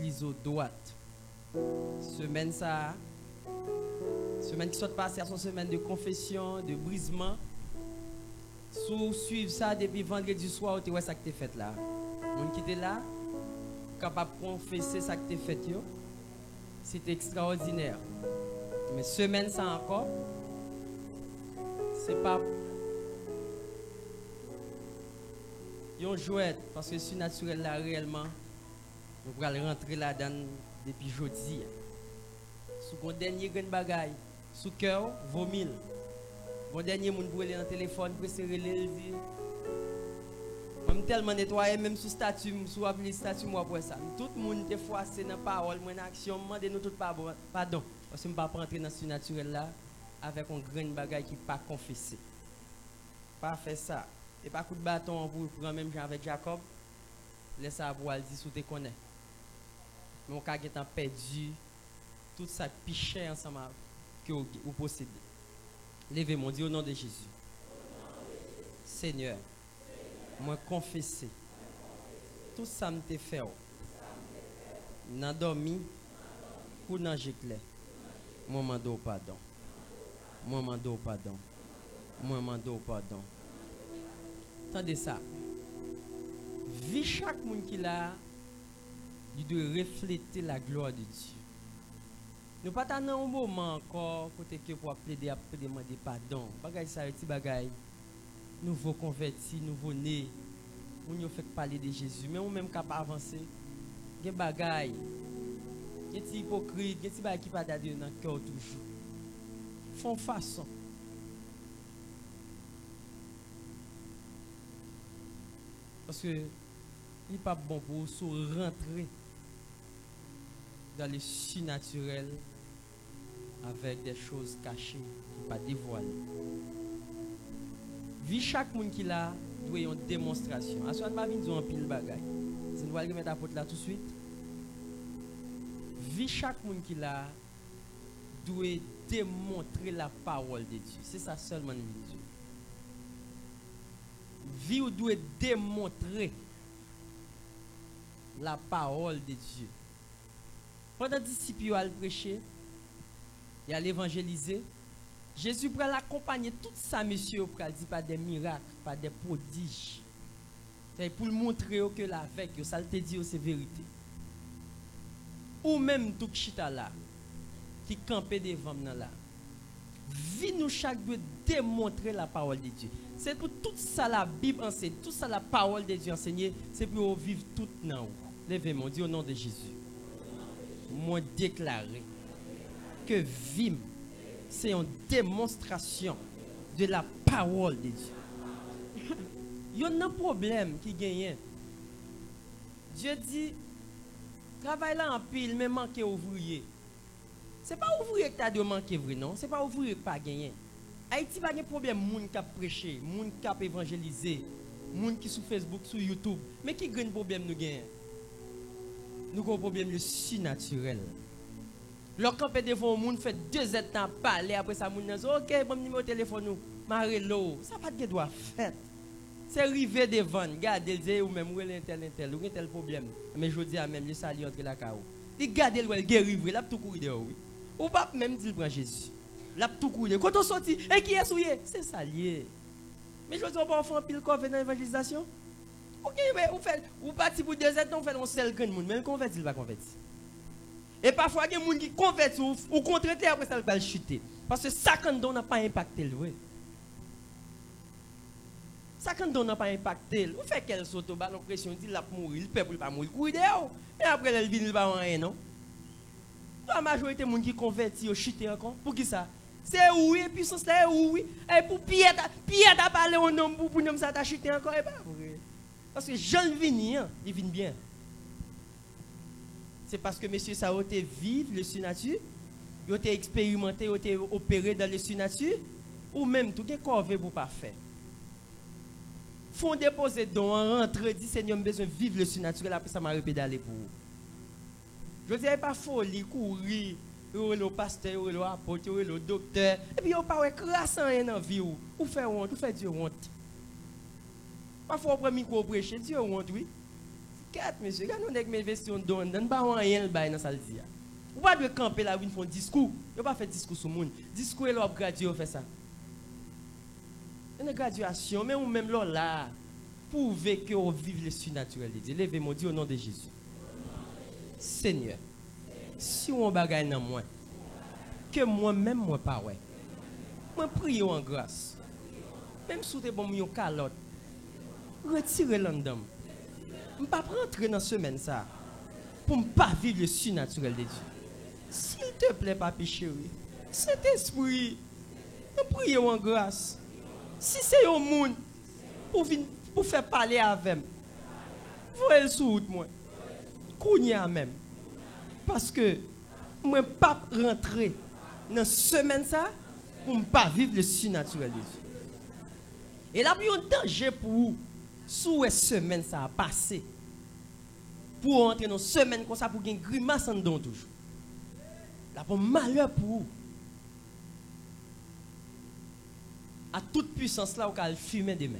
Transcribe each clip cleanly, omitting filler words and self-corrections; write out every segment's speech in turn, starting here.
l'église au droite. Semaine ça, semaine qui soit passée, c'est une semaine de confession, de brisement. Si suivre ça depuis vendredi soir, tu vois ça que tu fait là. Moun qui était là, capable de confesser ça que tu fait, c'était extraordinaire. Mais semaine ça encore, c'est pas yon jouet parce que surnaturel là réellement, nous allons rentrer là-dedans depuis jeudi. Sous mon dernier grand bagaille, sous cœur, vomil. Mon dernier moun pour aller dans le téléphone, pour serrer les dit. Même tellement nettoyé, même sous statut, sous appelé statut, moi pour ça. Tout le monde est froissé dans la parole, dans l'action, demandez-nous tout pardon. Parce que je ne peux pas rentrer dans le surnaturel là avec un grand bagaille qui n'est pas confessé. Pas faire ça. Et pas coup de bâton pour prendre même Jean avec Jacob. Laisse ça pour aller dire si tu connais. Mais on a perdu tout ça piché ensemble que vous possédez. Levez mon Dieu au nom de Jésus. Seigneur, moi confesser tout ça me te fait. N'a dormi ou n'a j'éclair. Moi mando pardon. Moi mando pardon. Moi mando pardon. Attendez ça. Vie chaque monde qui l'a, il doit refléter la gloire de Dieu. Nous pas dans un moment encore côté que pour plaider pour demander pardon. Bagay ça petit bagay. Nouveau converti, nouveau né. On y fait parler de Jésus, mais on même capable avancer. Gen bagay. Gen ti hypocrite, gen ti bagay qui pas d'adieu dans cœur toujours. Font façon. Parce que il n'est pas bon pour vous rentrer dans le surnaturel avec des choses cachées qui pas dévoilées. Vie chaque monde qui l'a doit une démonstration. À ce moment-là, nous avons un pile bagaille. Si nous allons mettre la porte là tout de suite. Vie chaque monde qui l'a doit démontrer la parole de Dieu. C'est ça seulement Dieu. Vie ou doit démontrer la parole de Dieu. Pendant que les disciples ont prêché, ils ont évangélisé, Jésus prend l'accompagner tout ça, monsieur, pour dire pas des miracles, pas des prodiges. C'est pour montrer que l'avec, ça te dit c'est vérité. Ou même tout chita là, qui campait devant nous là. Vie nous chaque doit démontrer la parole de Dieu. C'est pour tout ça la Bible enseigne, tout ça la parole de Dieu enseigne, c'est pour vivre tout dans vous. Levez-moi, dis au nom de Jésus. Moi déclarer que vivre, c'est une démonstration de la parole de Dieu. Il y a un problème qui gagne. Dieu dit, travail là en pile, mais manquer ouvrier. Ce n'est pas ouvrier que tu as de manquer vrai, non? Ce n'est pas ouvrier que tu pas gagné. Haïti pas de problème, moun qui a prêché, moun qui a évangélisé, moun qui sur Facebook, sur YouTube. Mais qui gagne problème nous gagne? Nous avons un problème le surnaturel. Lorsqu'on peut devant un monde fait 2 heures de parler, après ça, moun dit OK, bon numéro de téléphone nous, marelo. Ça pas de droit fait. C'est arrivé devant, regardez le dire ou même ou l'intel, ou tel problème. Mais je dis à même le salut entre la cao. Il garde le guérir, il a tout courir dehors oui. Ou pas même dire prend Jésus. L'a tout courir. Quand on sorti, et qui est souillé? C'est ça lié. Mais je dis on va faire pile corps dans l'évangélisation. OK, mais ou parti pour 2 heures, on fait un seul grand monde, même converti il va convertir. Et parfois il y a des gens qui convertissent ou contre après ça va chuter parce que ça quand on n'a pas impacté lui. Ça quand on n'a pas impacté, ou fait qu'elle saute au ballon pression dit la mourir, le peuple pas mourir, courir dehors. Et après elle vient il va rien non. La majorité des gens qui convertissent chuter encore. Pour qui ça? C'est oui et puissance là oui. Et pour Pierre t'a parlé au nom pour nous ça t'a chuté encore et pas vrai. Parce que Jean vient, il vient bien. C'est parce que monsieur ça a été vivre le surnaturel, il a été expérimenté, il a été opéré dans le surnaturel, ou même tout est corvé pour pas faire. Faut déposer don en rentrée, dit Seigneur, besoin de vivre le surnaturel, après ça m'a répédalé pour vous. Je ne dis pas folie, courir, le pasteur, le apôtre, le docteur, et puis on pas crassant dans la vie, ou faire honte, ou faire Dieu honte. Parfois on prend micro prêcher, Dieu honte, oui. disquette, monsieur. Quand on a mes vestions on ne pas rien le bail dans salle dia. Ou pas de camper là où ils font discours. Ils pas fait discours sur monde. Discours et leur gradué fait ça. Une graduation mais ou même là prouver que on vive le surnaturel de Dieu. Levez-moi dit au nom de Jésus. Seigneur, si on bagaille dans moi que moi-même moi pas ouais. Moi prie en grâce. Même si tu es bon mon calotte. Retirez l'endam. Je ne vais pas rentrer dans semaine ça pour ne pas vivre le surnaturel de Dieu. S'il te plaît, papi chéri, cet esprit, nous prions en grâce. Si c'est un monde pour faire parler avec moi, voyez sous route moi. Kounia même. Parce que je ne vais pas rentrer dans semaine ça pour ne pas vivre le surnaturel de Dieu. Et là, il y a un danger pour vous. Sous une semaine, ça a passé. Pour entrer dans une semaine comme ça, pour gagner une grimace en dedans toujours. Là, pour malheur pour vous. À toute puissance, là, vous allez fumer demain.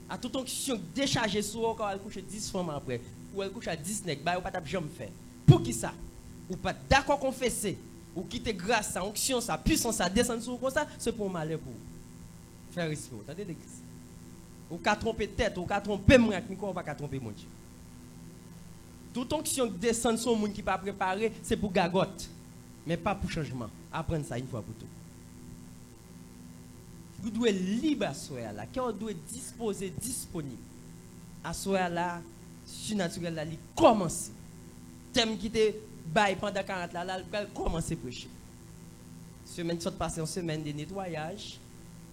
À toute onction déchargée sur vous, vous allez coucher 10 femmes après. Ou elle couche à 10 nègres, vous ne pouvez pas jamais faire. Pour qui ça? Ou pas d'accord confesser. Ou quitter grâce à onction, sa puissance, ça descend sur vous comme ça, c'est pour malheur pour vous. Frère ici, vous entendez l'église? Ou qu'à tromper tête, ou qu'à tromper moi, ou pas qu'à tromper mon Dieu. Toute onction descend sur le monde qui n'est pas préparé, c'est pour gagotte. Mais pas pour changement. Apprendre ça une fois pour tout. Vous devez être libre à ce là. Quand vous devez disposer, disponible. À ce là, surnaturel là, il commence. Thème qui était bail pendant 40 là, il commence à prêcher. Semaine qui passée en semaine de nettoyage.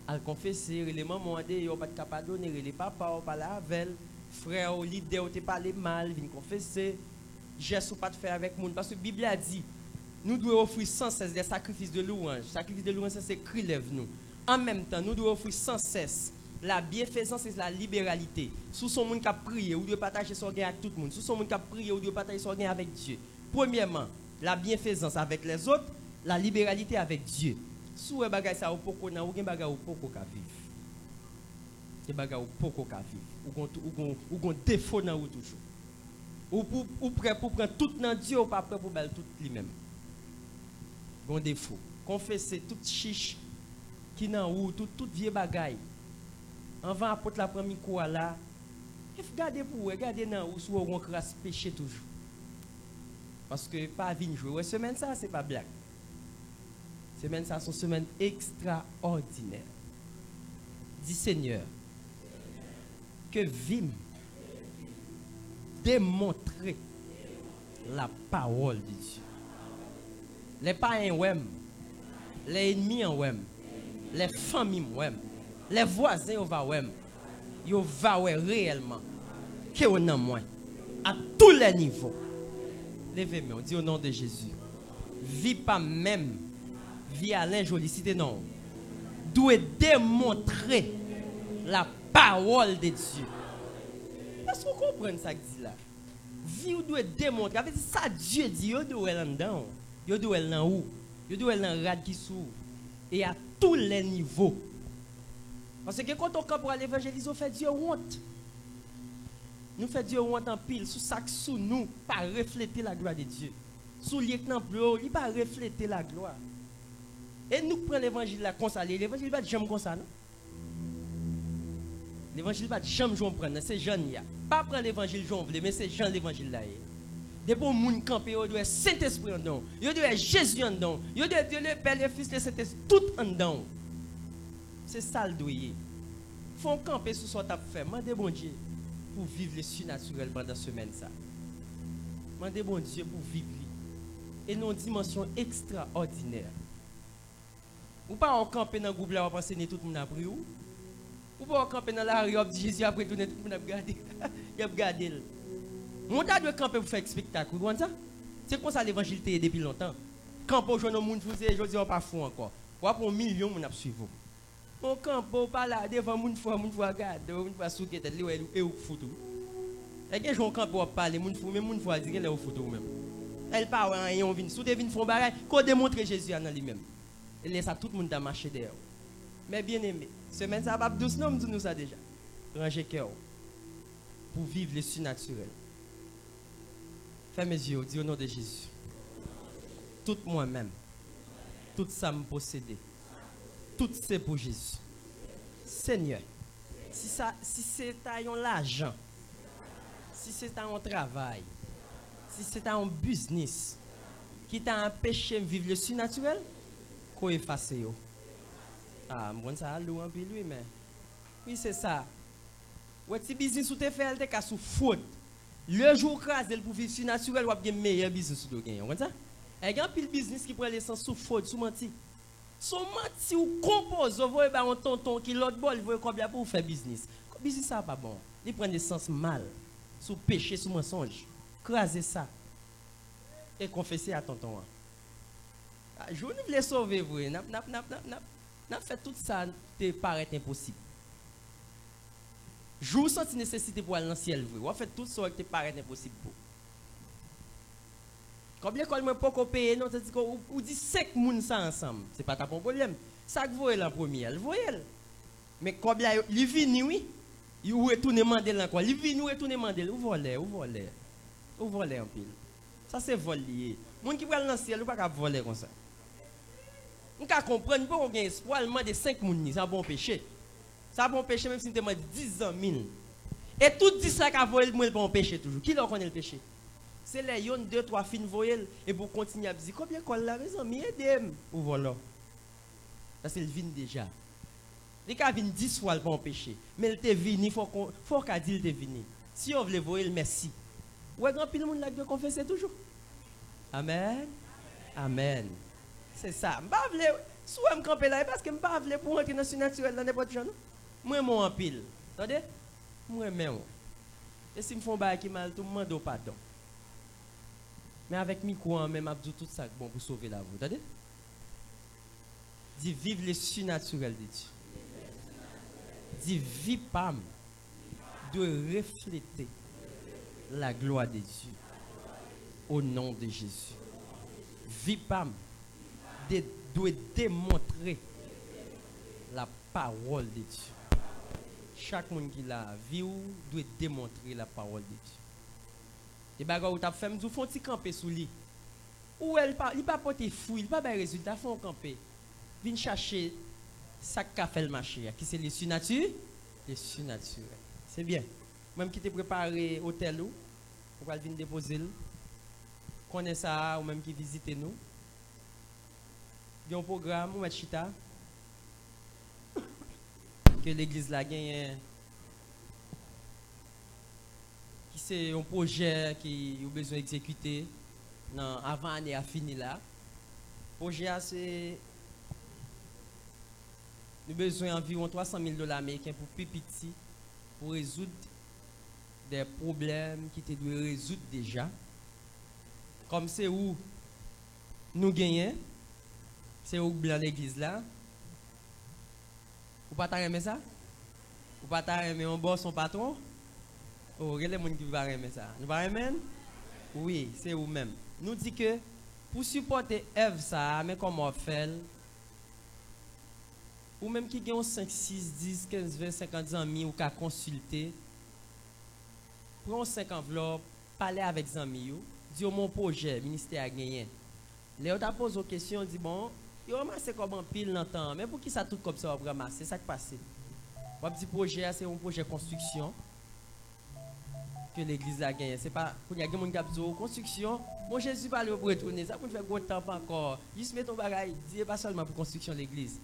À confesser, les mamans, ils n'ont pas de capable de donner, les papas, pas la veille, frère, l'idée, ils parlé mal, viennent confesser, geste pas de faire avec monde. Parce que la Bible a dit, nous devons offrir sans cesse des sacrifices de louange. Sacrifice de louange, c'est cri lève nous. En même temps, nous devons offrir sans cesse la bienfaisance et la libéralité. Sous son monde qui a prié, vous devez partager son gain avec tout le monde. Sous son monde qui a prié, vous devez partager son gain avec Dieu. Premièrement, la bienfaisance avec les autres, la libéralité avec Dieu. Si vous avez ça au poko na ou gen bagay au poko ka vivre. Des bagay au poko ka vivre. Ou gon défaut dans ou toujours. Ou prêt pour prendre tout dans Dieu ou pas prêt pour bel tout lui-même. Gon défaut. Confesser tout chiche qui dans ou tout vieux bagay. Avant apôtre la première quoi là. Regardez pour regardez dans ou sou on crasse péché toujours. Parce que pas vinn jouer semaine ça c'est pas blague. Semaine ça, c'est une semaine extraordinaire. Dis Seigneur, que vim démontrer la parole de Dieu. Les parents ouem, les ennemis ouem, les familles ouem, les voisins ouem, ils va réellement que on a moins à tous les niveaux. Levez-moi, on dit au nom de Jésus. Vis pas même vie Alain Jolie, cité non, doit démontrer la parole de Dieu. Est-ce que vous comprenez ça que dit là? Vie doit démontrer. Avec ça, Dieu dit, vous doit aller dedans, vous doit aller dans où? Vous doit aller dans le rad qui s'ouvre. Et à tous les niveaux. Parce que quand on campe pour l'évangéliser, on fait Dieu honte. Nous faisons Dieu honte en pile, sous ça, sous nous, pas refléter la gloire de Dieu. Sous le lieutenant bleu, il pas refléter la gloire. Et nous prenons l'évangile là comme ça. L'évangile va jamais comme ça, non? L'évangile va jamais jouer prendre. C'est Jean là. Pas prendre l'évangile Jean mais c'est Jean l'évangile là. Des bons moun campé, il doit Saint-Esprit en dedans. Il doit Jésus en dedans. Il doit Dieu le Père, le Fils, le Saint-Esprit tout en dedans. C'est ça le doyer. Faut camper sur ce que tu as fait. Mandez bon Dieu pour vivre le surnaturel pendant la semaine ça. Mandez bon Dieu pour vivre. Et non dimension extraordinaire. Ou pas en camper dans le groupe là, on pense que tout le monde a pris ou? Ou pas en camper dans la rue, on dit Jésus après tout le monde a regardé. Il a regardé. Mon tas doit camper pour faire un spectacle, vous comprenez ça? C'est comme ça l'évangile est depuis longtemps. Camper au journal, monde vous je dis on pas fou encore. Ou pour 1 million on a suivi. On campe pas là devant monde fois regarde, monde fois souquer tête et ou photo. Et que j'on campe pour parler monde fois même monde fois dire qu'elle est au photo même. Elle pas rien on vient sous devine font bagarre, qu'on démontrer Jésus en lui-même. Et laisse tout le monde à marcher derrière. Mais bien aimé, semaine ça va douce non nous ça déjà. Ranger cœur pour vivre le surnaturel. Fais mes yeux, dis au nom de Jésus. Tout moi-même, tout ça me posséder. Tout c'est pour Jésus. Seigneur, si c'est un l'argent, si c'est un travail, si c'est un business qui t'a empêché de vivre le surnaturel, qu'on efface. Ah, moi ça a loin puis lui mais oui c'est ça. Ouais si business ou te fait elle te ka sous faute. Le jour crasé pour vivre surnaturel ou a bien meilleur business ou gagner. Vous ça? Et grand pile business qui prend l'essence sous faute, sous menti. Son menti ou compose, vous voyez un tonton qui l'autre bol, vous voyez combien pour faire business. Business ça pas bon. Il prend l'essence mal, sous péché, sous mensonge. Craser ça et confesser à tonton. Je voulais sauver vous, n'a fait tout ça te paraît impossible. Je sens une nécessité pour aller dans le ciel, vous fait tout ça qui te paraît impossible pour. Combien de fois pas payer, non, ou dit 5 personnes ça ensemble, c'est pas ta problème. Ça que vous voyez en premier, vous voyez. Mais combien il vient oui, il retourne mandel encore, il vient retourne mandel, ou voler en pile. Ça c'est vol lié. Moun qui va dans le ciel, ou pas voler comme ça. On peut comprendre pourquoi on a espoir, il demande 5 personnes, c'est un bon péché. C'est un bon péché même si on demande 10 ans, 1000. Et tout 10 ça qu'a volé, c'est un bon péché toujours. Qui leur connaît le péché? C'est les yon 2-3 fins voyelles et pour continuer à dire combien qu'on la raison, mais aidez-moi. Ou voilà. Ça c'est le vin déjà. Les cas viennent 10 fois le bon péché. Mais il te vini, faut qu'à dire il te vini. Si on veut voir, merci. Ouais, grand pile monde là de confesser toujours. Amen. Amen. C'est ça. Je ne veux pas soit me camper là parce que je ne veux pas pour entrer dans le surnaturel dans n'importe quoi. Moi, je en pile. Attendez? Moi, même. Et si je fais un bail qui mal, tout le monde pardon. Mais avec micro, même, je tout ça bon pour sauver la vie. Attendez? Dis vive le surnaturel de Dieu. Dis vie pam de refléter la gloire de Dieu au nom de Jésus. Vie pam doit démontrer la parole de Dieu. Chaque monde qui l'a vu doit démontrer la parole de Dieu. Et bagarre où tu as fait, tu font petit camper sous lui. Ou il pas porter fou, il pas de résultat, font camper. Viens chercher ça qu'a fait le marché, qui c'est les surnaturels. Les surnaturels. C'est bien. Même qui t'ai préparé hôtel ou pour venir déposer, connaît ça ou même qui visite nous. Il y a un programme ou chita que l'église la gagne. C'est un projet qui a besoin d'exécuter avant l'année à finir là. Le projet c'est nous avons besoin d'environ 300 000 $ américains pour plus petit pour résoudre des problèmes qui te doivent résoudre déjà. Comme c'est où nous gagnons, c'est où blanc l'église là. Vous pas aimer ça? Vous pas aimer un boss, son patron? Oh, quel est le monde qui va aimer ça? Nous va aimer? Oui, c'est vous-même. Nous dit que pour supporter Eve ça, mais comment faire? Ou même qui gagne 5, 6, 10, 15, 20, 50 amis ou qu'à consulter, prends 5 enveloppes, parler avec les amis, dis mon projet, ministère a gagné. Léo t'a posé une question, dit bon, il ramasse comme un pile dans le temps, mais pour qui ça tout comme ça va ramasser? C'est ça qui passe. Mon petit projet, c'est un projet de construction que l'église a gagné. C'est pas pour y a des gens qui ont dit construction, mon Jésus pas pour retourner, ça pour faire gros temps encore. Juste mettre ton bagage, dis pas seulement pour construction de l'église.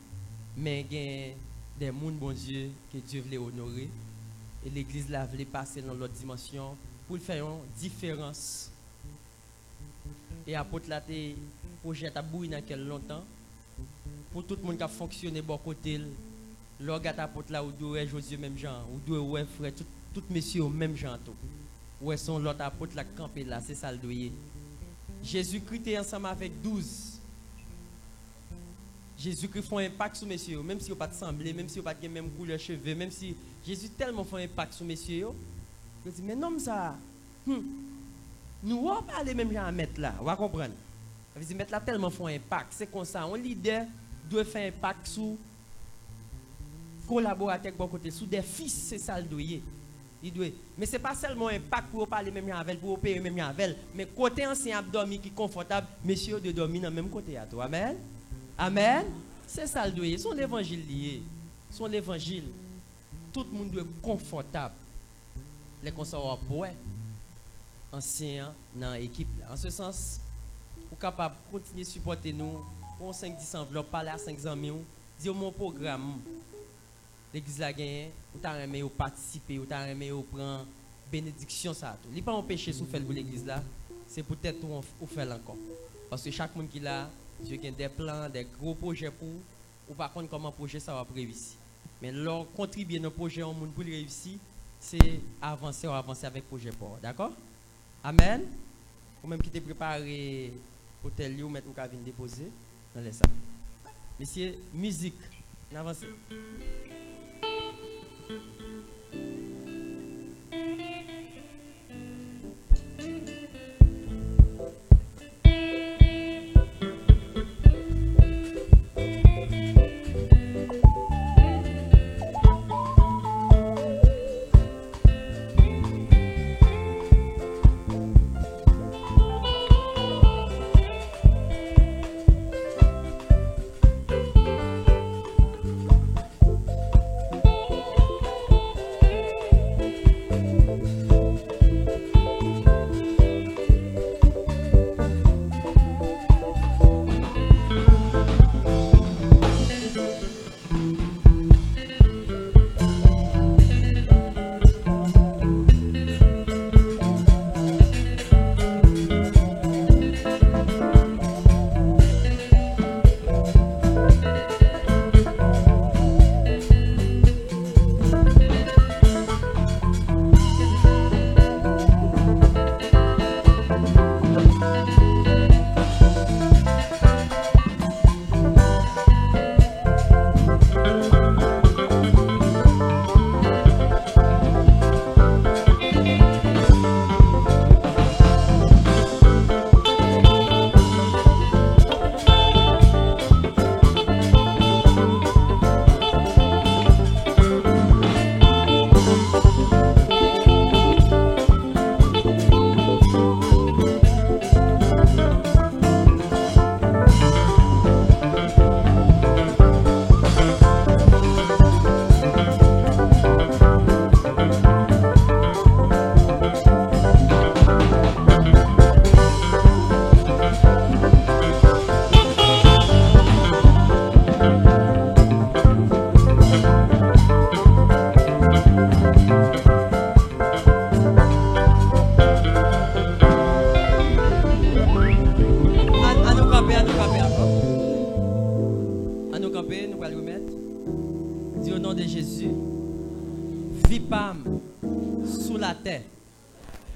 Mais il y a des gens, bon Dieu, que Dieu voulait honorer. Et l'église là voulait passer dans l'autre dimension pour faire une différence. Et apôtre là, le projet a bouillé dans quel longtemps. Pour tout le monde qui a fonctionné bon côté, l'organe apôtre là, où doit Josué même genre, où doit ouais frère, tout messieurs au même genre. Où sont l'autre apôtre là campé là, c'est ça le doyer. Jésus-Christ est ensemble avec 12. Jésus-Christ fait un impact sur messieurs, même si vous pas de semblé, même si vous pas de même couleur de cheveux, même si Jésus tellement fait un impact sur messieurs, je dis mais non ça, nous on pas aller même à mettre là, on va comprendre. Je dis mettre là tellement fait un impact, c'est comme ça, un leader doit faire un impact sur collaborateur bon côté, sur des fils, c'est ça le doyer. Il doit. Mais ce n'est pas seulement un pack pour parler même avec, pour opérer même avec, mais côté ancien abdomen qui est confortable, messieurs de dormir dans le même côté à toi. Amen. Amen. C'est ça le doyer. Son évangile lié. Son évangile. Tout le monde doit être confortable. Les conseillers pour anciens dans l'équipe. En ce sens, vous êtes capable de continuer à supporter nous. Pour 5-10 enveloppes, parler à 5 amis. Dire mon programme. L'église la gagne, ou t'as aimé participer, ou t'as aimé prendre bénédiction ça tout. Il n'est pas empêché de faire pour l'église là, c'est peut-être ou faire encore. Parce que chaque monde qui est là, Dieu a des plans, des gros projets pour ou par contre comment projet ça va réussir. Mais leur contribuer dans le projet au monde pour réussir, c'est avancer avec projet pour. D'accord? Amen. Ou même qui t'es préparé pour tel lieu, mettre ou venir déposer dans les salles. Messieurs, musique. On avance.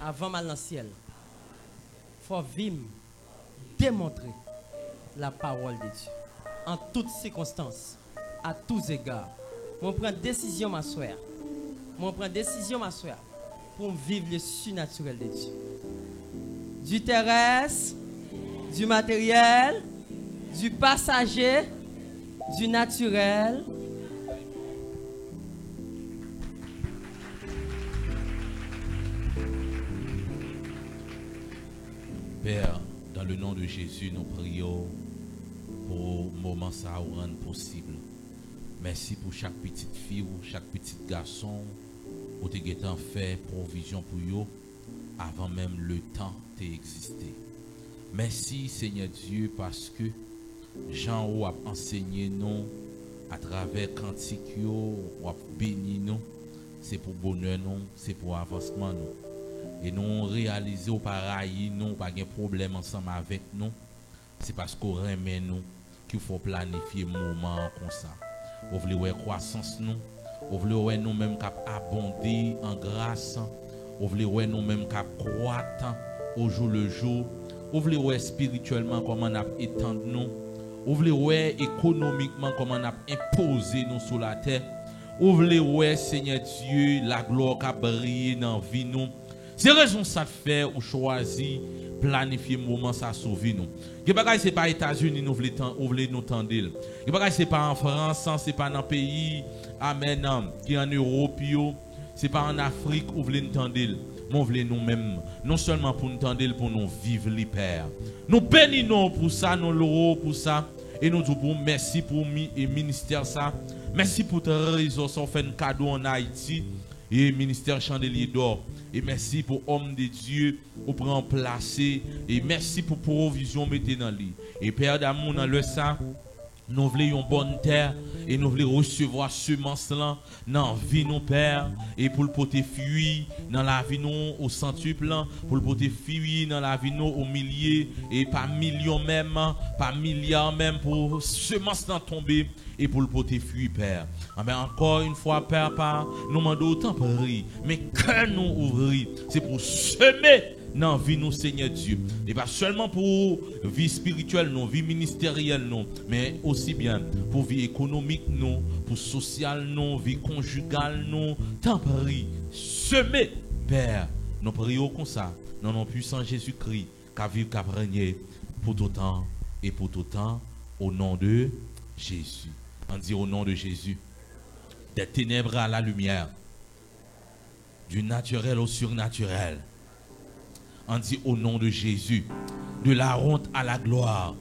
Avant mal dans le ciel, il faut vivre, démontrer la parole de Dieu en toutes circonstances, à tous égards. Moi, je prends décision, ma soeur. Pour vivre le surnaturel de Dieu. Du terrestre, du matériel, du passager, du naturel. Père, dans le nom de Jésus, nous prions pour le moment ça rendre possible. Merci pour chaque petite fille ou chaque petit garçon où tu as fait provision pour eux avant même le temps d'exister. Merci Seigneur Dieu parce que Jean a enseigné nous à travers cantique ou a béni nous. C'est pour bonheur nous, c'est pour avancement nous. Et nous réalisons pareil, nous pas de problème ensemble avec nous. C'est parce qu'on remet nous qu'il faut planifier un moment comme ça. Vous voulez voir croissance nous, vous voulez voir nous-mêmes cap abonder en grâce, vous voulez voir nous-mêmes cap croître au jour le jour, vous voulez voir spirituellement comment on a étendu nous, vous voulez voir économiquement comment on a imposé nous sur la terre, vous voulez voir Seigneur Dieu la gloire qui a brillé dans la vie nous. C'est raison ça fait ou choisir planifier moment ça sauver nous. Ce bagage c'est pas États-Unis nous voulons nous tendre. Ce bagage c'est pas en France, c'est pas dans pays amen qui en Europe Ce n'est pas en Afrique où vous voulez entendre, mais vous voulez nous-mêmes. Non seulement pour nous entendre, pour nous vivre les Père. Nous bénissons pour ça, nous louons pour ça. Et nous disons merci pour le ministère ça. Merci pour ta raison, ça fait un cadeau en Haïti. Et ministère Chandelier d'Or. Et merci pour homme de Dieu pour prendre place. Et merci pour provision mettez dans lui. Et Père d'amour dans le sang. Nous voulons une bonne terre et nous voulons recevoir semence là dans la vie nous Père et pour le porter fruit dans la vie nous au centuple pour le porter fruit dans la vie nous au milliers et pas millions même pas milliards même pour semence là tomber et pour le porter fruit Père. Mais encore une fois Père nous demandons autant prix mais que nous ouvrir c'est pour semer dans la vie nous Seigneur Dieu et pas seulement pour vie spirituelle non vie ministérielle non mais aussi bien pour vie économique non pour sociale non vie conjugale non tant prie semer Père nous prions comme ça dans nom puissant Jésus-Christ qu'a vivre qu'a régner pour tout temps et pour tout temps au nom de Jésus. On dit au nom de Jésus des ténèbres à la lumière du naturel au surnaturel. On dit au nom de Jésus, de la honte à la gloire,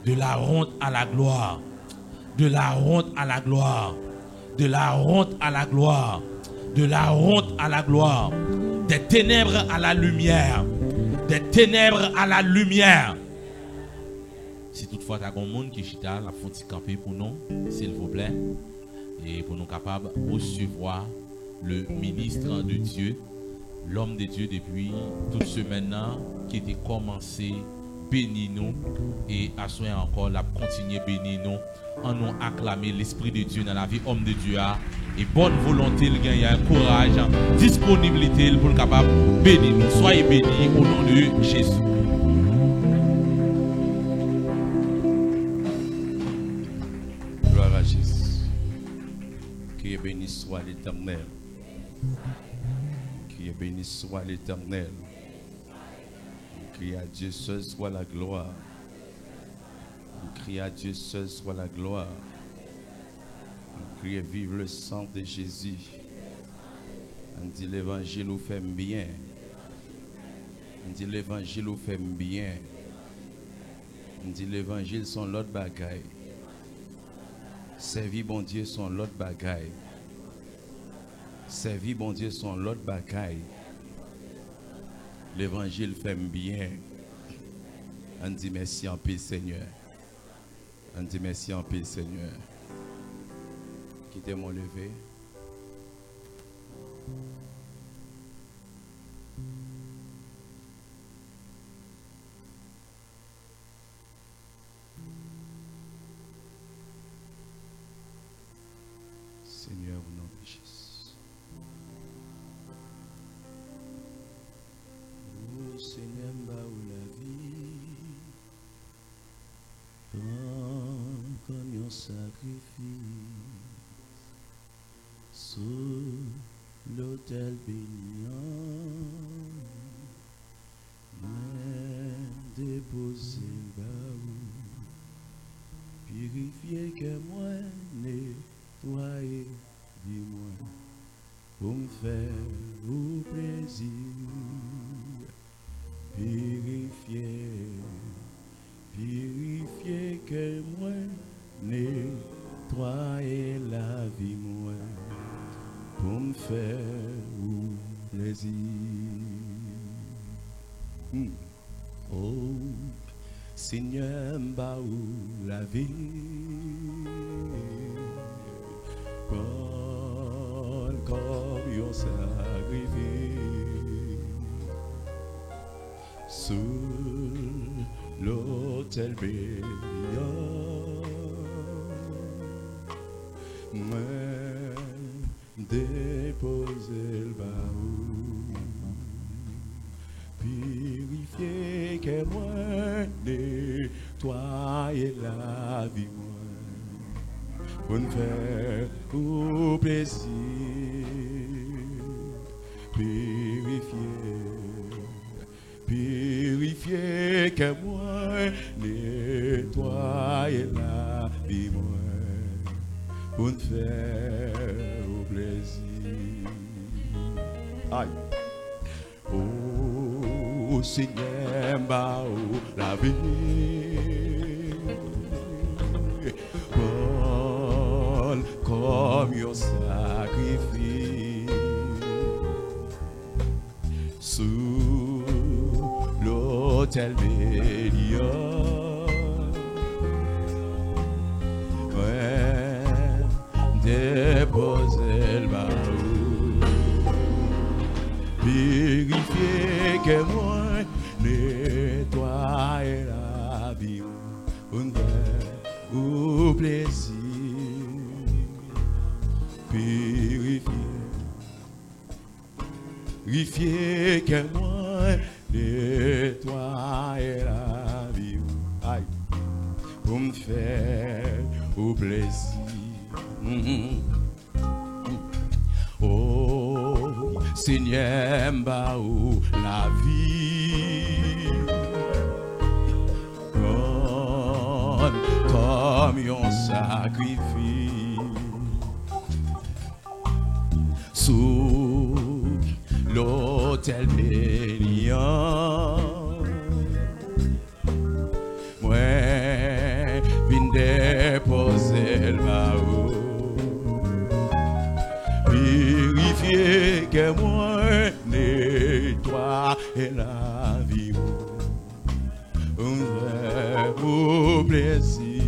de la honte à la gloire, de la honte à la gloire, de la honte à la gloire, de la honte à la gloire, des ténèbres à la lumière, des ténèbres à la lumière. Si toutefois tu as un monde qui chita, la faut camper pour nous, s'il vous plaît, et pour nous capables de recevoir le ministre de Dieu. L'homme de Dieu depuis toute semaine qui était commencé béni nous et à soin encore la continuer béni nous en nous acclamer l'esprit de Dieu dans la vie homme de Dieu et bonne volonté le gain courage disponibilité pour le capable béni nous soyez bénis au nom de Jésus. Gloire à Jésus. Que béni soit l'Éternel. Que béni soit l'Éternel. Crie à Dieu seul soit la gloire. Crie à Dieu seul soit la gloire. Crie vive le sang de Jésus. On dit l'évangile nous fait bien. On dit l'évangile nous fait bien. On dit l'évangile sont l'autre bagaille. Servir bon Dieu sont l'autre bagaille. Servir bon Dieu son l'autre bagaille. L'évangile fait bien. On dit merci en paix Seigneur. On dit merci en paix Seigneur. Quittez-moi lever. Seigneur, au nom de Jésus. Oh Seigneur, où la vie prend comme un sacrifice sur l'autel bénissant, mais déposer purifier que moi, nettoyer, dis-moi, pour me faire au plaisir. Purifier que moi, nettoyer la vie moi, pour me faire au plaisir. Oh, Seigneur, m'a ou la vie, comme un sacrifice. Sur l'autel béant, me déposer le baou, purifier que moi, nettoyer la vie moi, pour me faire au plaisir, purifier que moi, nettoyer la vie moi, pour me faire au plaisir. Aïe. Oh Seigneur, bah, oh, la vie. Prends comme un sacrifice. Sous l'autel médiocre. Ouais, déposer le baou. Vérifier que moi nettoyer la vie ou plaisir. Vérifier que moi nettoyer la vie. Aïe, pour me faire au plaisir. Oh, Seigneur, m'baou la vie. Comme un sacrifice. Sous l'autel béniant. Moi, vin déposer le baou. Vérifier que moi nettoie la vie. Un vrai beau plaisir.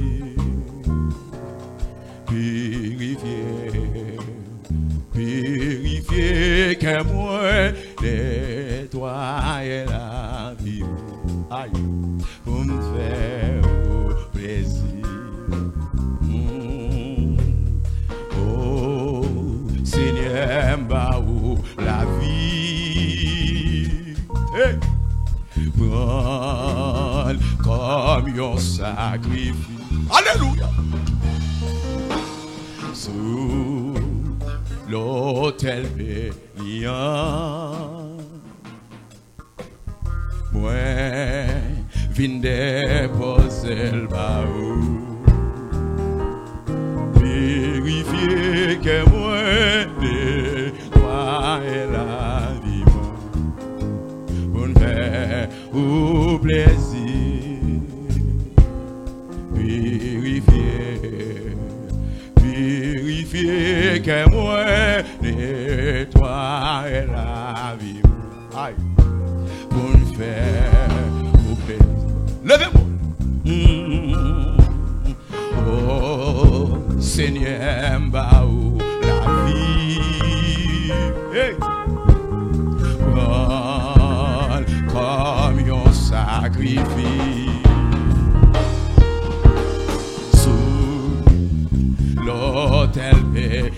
Purifier que moi nettoie la vie. Aïe, pour me faire plaisir. Oh, Seigneur, m'baou la vie. Hey. Prends comme un sacrifice. Alléluia. Sous l'autel béniant. Moi, vin déposer le baou. Vérifier que moi nettoie la vie. Pour me faire au plaisir. Purifier que moi nettoie la vie. Aïe, pour me faire au plaisir. Levez-moi. Oh, Seigneur, m'baou la vie. Hey. Prends comme un sacrifice. L'autel béniant.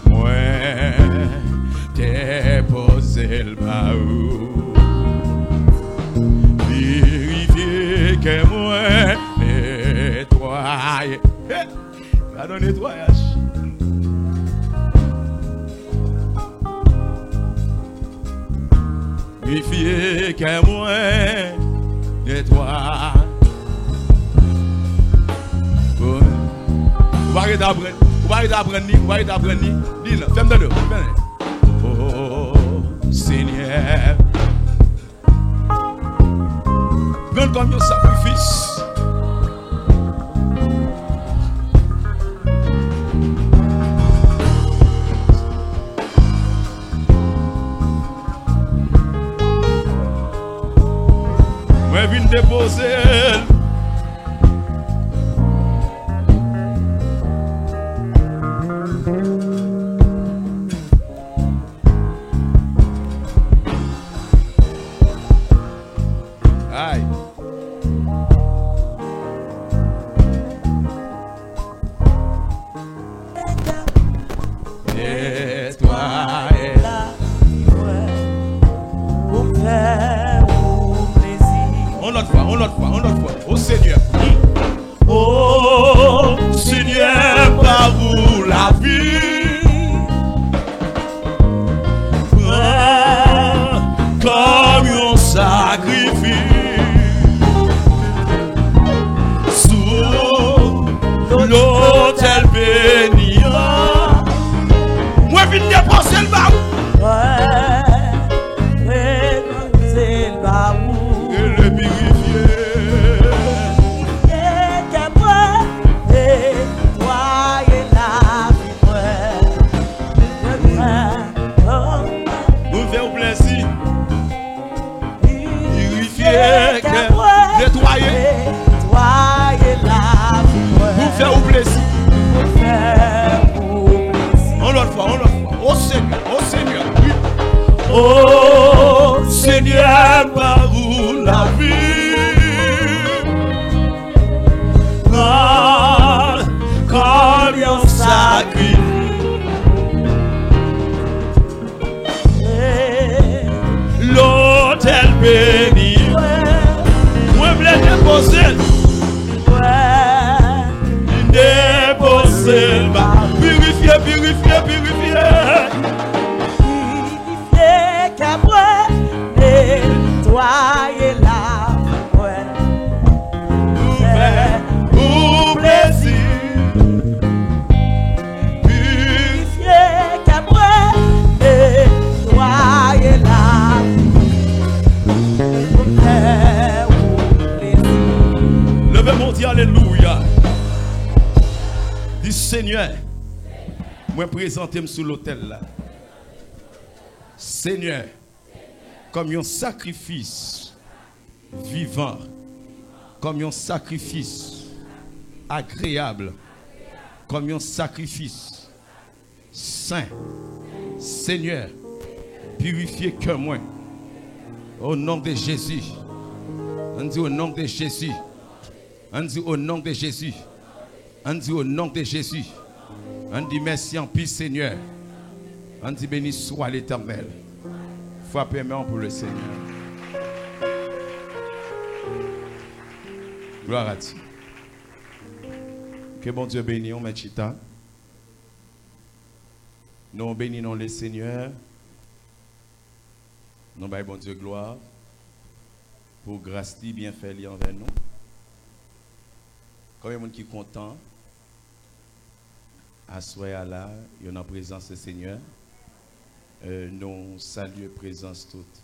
Moi, déposer le baou. Vérifier que moi nettoyer. Là, dans nettoyage. Vérifier que moi nettoie. Vous allez apprendre, vous allez apprendre, dis-le, fais-moi de oh, Seigneur, prends comme un sacrifice. Moi, je viens déposer. On l'autre fois. Oh Seigneur. Oh Seigneur, par vous la vie. Prends comme un sacrifice. Sous l'autel béni. Oh Seigneur, par où la vie comme un sacrifice. L'autel béni. Moi, je l'ai déposé. Déposé. Purifier, purifier, purifier. Purifier, qu'après, nettoyer la ouais. Pour plaisir. Purifier, qu'après, nettoyer la Levez mon Dieu, alléluia. Dis Seigneur, moi présentez-moi sur l'autel là. Seigneur, comme un sacrifice vivant, comme un sacrifice agréable, comme un sacrifice saint. Seigneur, purifiez que moi. Au nom de Jésus. On dit au nom de Jésus. On dit au nom de Jésus. On dit au nom de Jésus. On dit merci en paix Seigneur. On dit béni soit l'Éternel. Frappez main pour le Seigneur. Gloire à Dieu. Que bon Dieu bénisse, on met chita. Nous bénissons le Seigneur. Nous bénissons bon Dieu gloire pour grâce qui bien fait envers nous. Combien de monde qui est content à soir là, il y a en présence du Seigneur. Nous saluons la présence toute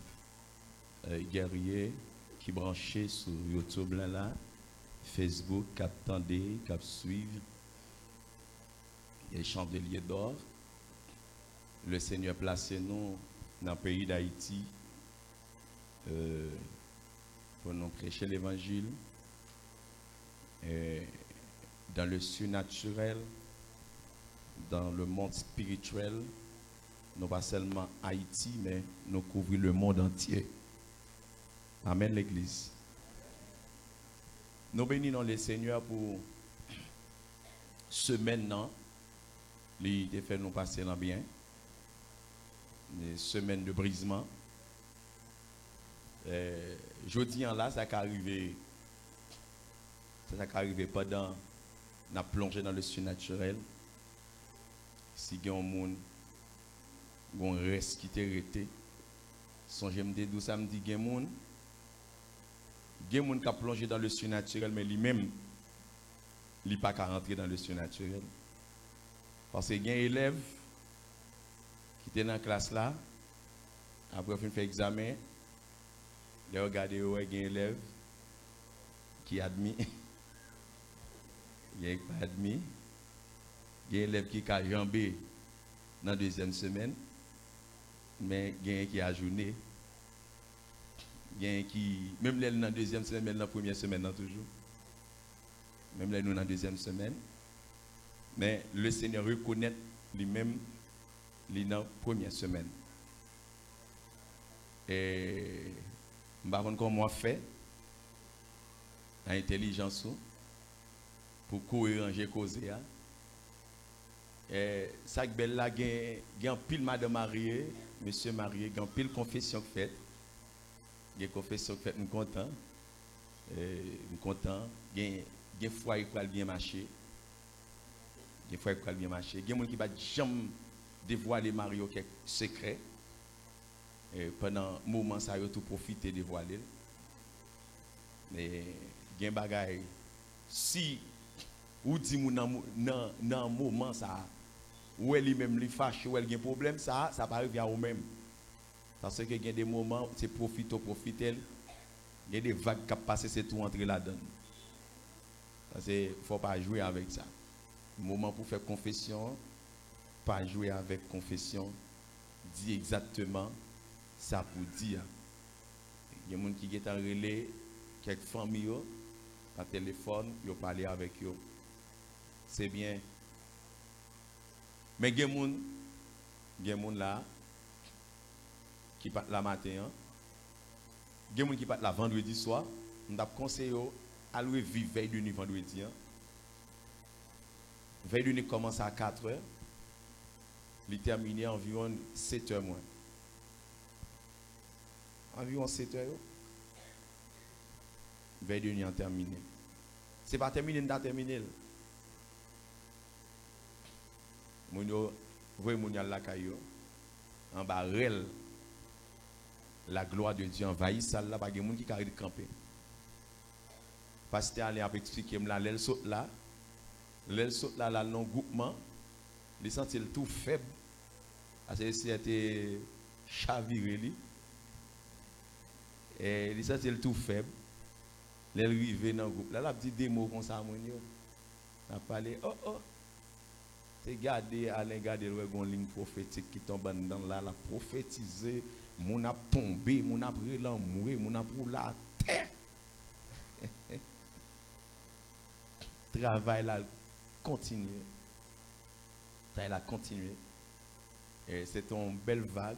guerrier qui branché sur YouTube là, Facebook, qui attendait, qui suivent les chandeliers d'or. Le Seigneur placé nous dans le pays d'Haïti pour nous prêcher l'évangile dans le surnaturel, dans le monde spirituel. Nous pas seulement Haïti, mais nous couvrons le monde entier. Amen l'Église. Nous bénissons le Seigneur pour ce maintenant. Il a fait nous passer dans bien. Des semaines de brisement. Jeudi en là, ça a arrivé. Ça a arrivé pendant la plongée dans le surnaturel. Si il y a un monde, un reste qui était arrêté. Songez-moi d'où ça me dit qu'il y a un monde qui a plongé dans le surnaturel, mais lui-même, il n'est pas qu'à rentrer dans le surnaturel. Parce qu'il y a un élève qui était dans la classe là, après il fait examen, il a regardé, il y a un élève qui a admis, il n'y a pas admis, il y a un élève qui a jambé dans la deuxième semaine, mais il y a un qui a journé. Il y a un qui, même là dans la deuxième semaine, même dans la première semaine, non, toujours. Même là, nous dans la deuxième semaine. Mais le Seigneur reconnaît lui-même dans la première semaine. Et je ne sais pas comment fait l'intelligence pour courir ranger causer. Et ça que belle là, il y a un pile madame mariée, monsieur marié, il y a un pile confession fait. Il y a une confession fait, nous content. Nous content. Il y a des fois qui va bien marcher. Des fois qui va bien marcher. Il y a des gens qui ne vont jamais dévoiler Mario quelques secrets. Pendant un moment, ça a tout profité de dévoiler. Mais il y a des bagailles. Si ou dit dans un moment ça où elle lui-même lui fâche ou elle a un problème, ça va arriver à vous-même. Parce qu'il y a des moments, c'est profiter. Il y a des vagues qui passent, c'est tout entrer là-dedans. Parce qu'il ne faut pas jouer avec ça. Le moment pour faire confession, pas jouer avec confession, dit exactement ça pour dire. Il y a des gens qui sont en relais, quelques familles, par téléphone, ils ont parlé avec eux. C'est bien. Mais il y a des gens là qui part la matin, il y a des gens qui partent la vendredi soir, on a conseillé à vivre veille de nuit vendredi. Veille de nuit commence à 4 heures, il termine environ 7 heures moins. Environ 7 heures. Veille de nuit en terminé. C'est pas terminé, on a terminé. Vous voyez, mon la caillou, en bas, la gloire de Dieu envahit ça là, pas de monde qui carré de camper. Pasteur allait expliquer là, l'aile saute là, là, non groupement, il sentit le tout faible, parce que c'était chaviré lui, et il sentit le tout faible, il arrivé dans le groupe, là, il dit des mots comme ça, mon yo, il a parlé, oh, c'est gardé, Alain gardé le ligne prophétique qui tombe dans là, la prophétiser. Mon a tombé, mon a brûlé l'amour, mon a brûlé la terre. Travail là continuer. Travail là continuer. C'est une belle vague.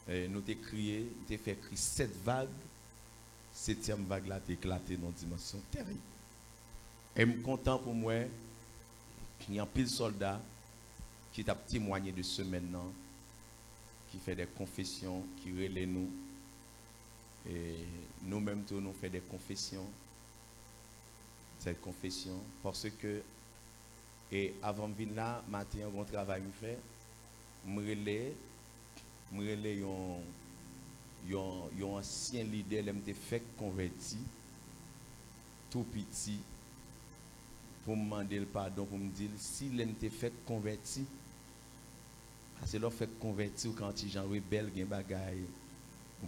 Nous t'ai crié, nous t'ai fait crier 7 vagues. 7e vague là t'ai éclaté dans une dimension terrible. Et je suis content pour moi. Il y a un pile soldat qui t'a témoigné de ce maintenant, qui fait des confessions, qui relaie nous. Et nous-mêmes, tous, nous faisons des confessions. Cette confession, parce que, et avant de venir là, matin, un bon travail me fait, je relais un ancien leader, il m'a fait converti, tout petit, pour me demander le pardon, pour me dire, si il m'a fait converti, c'est leur fait convertir quand il gens rebelle gen bagay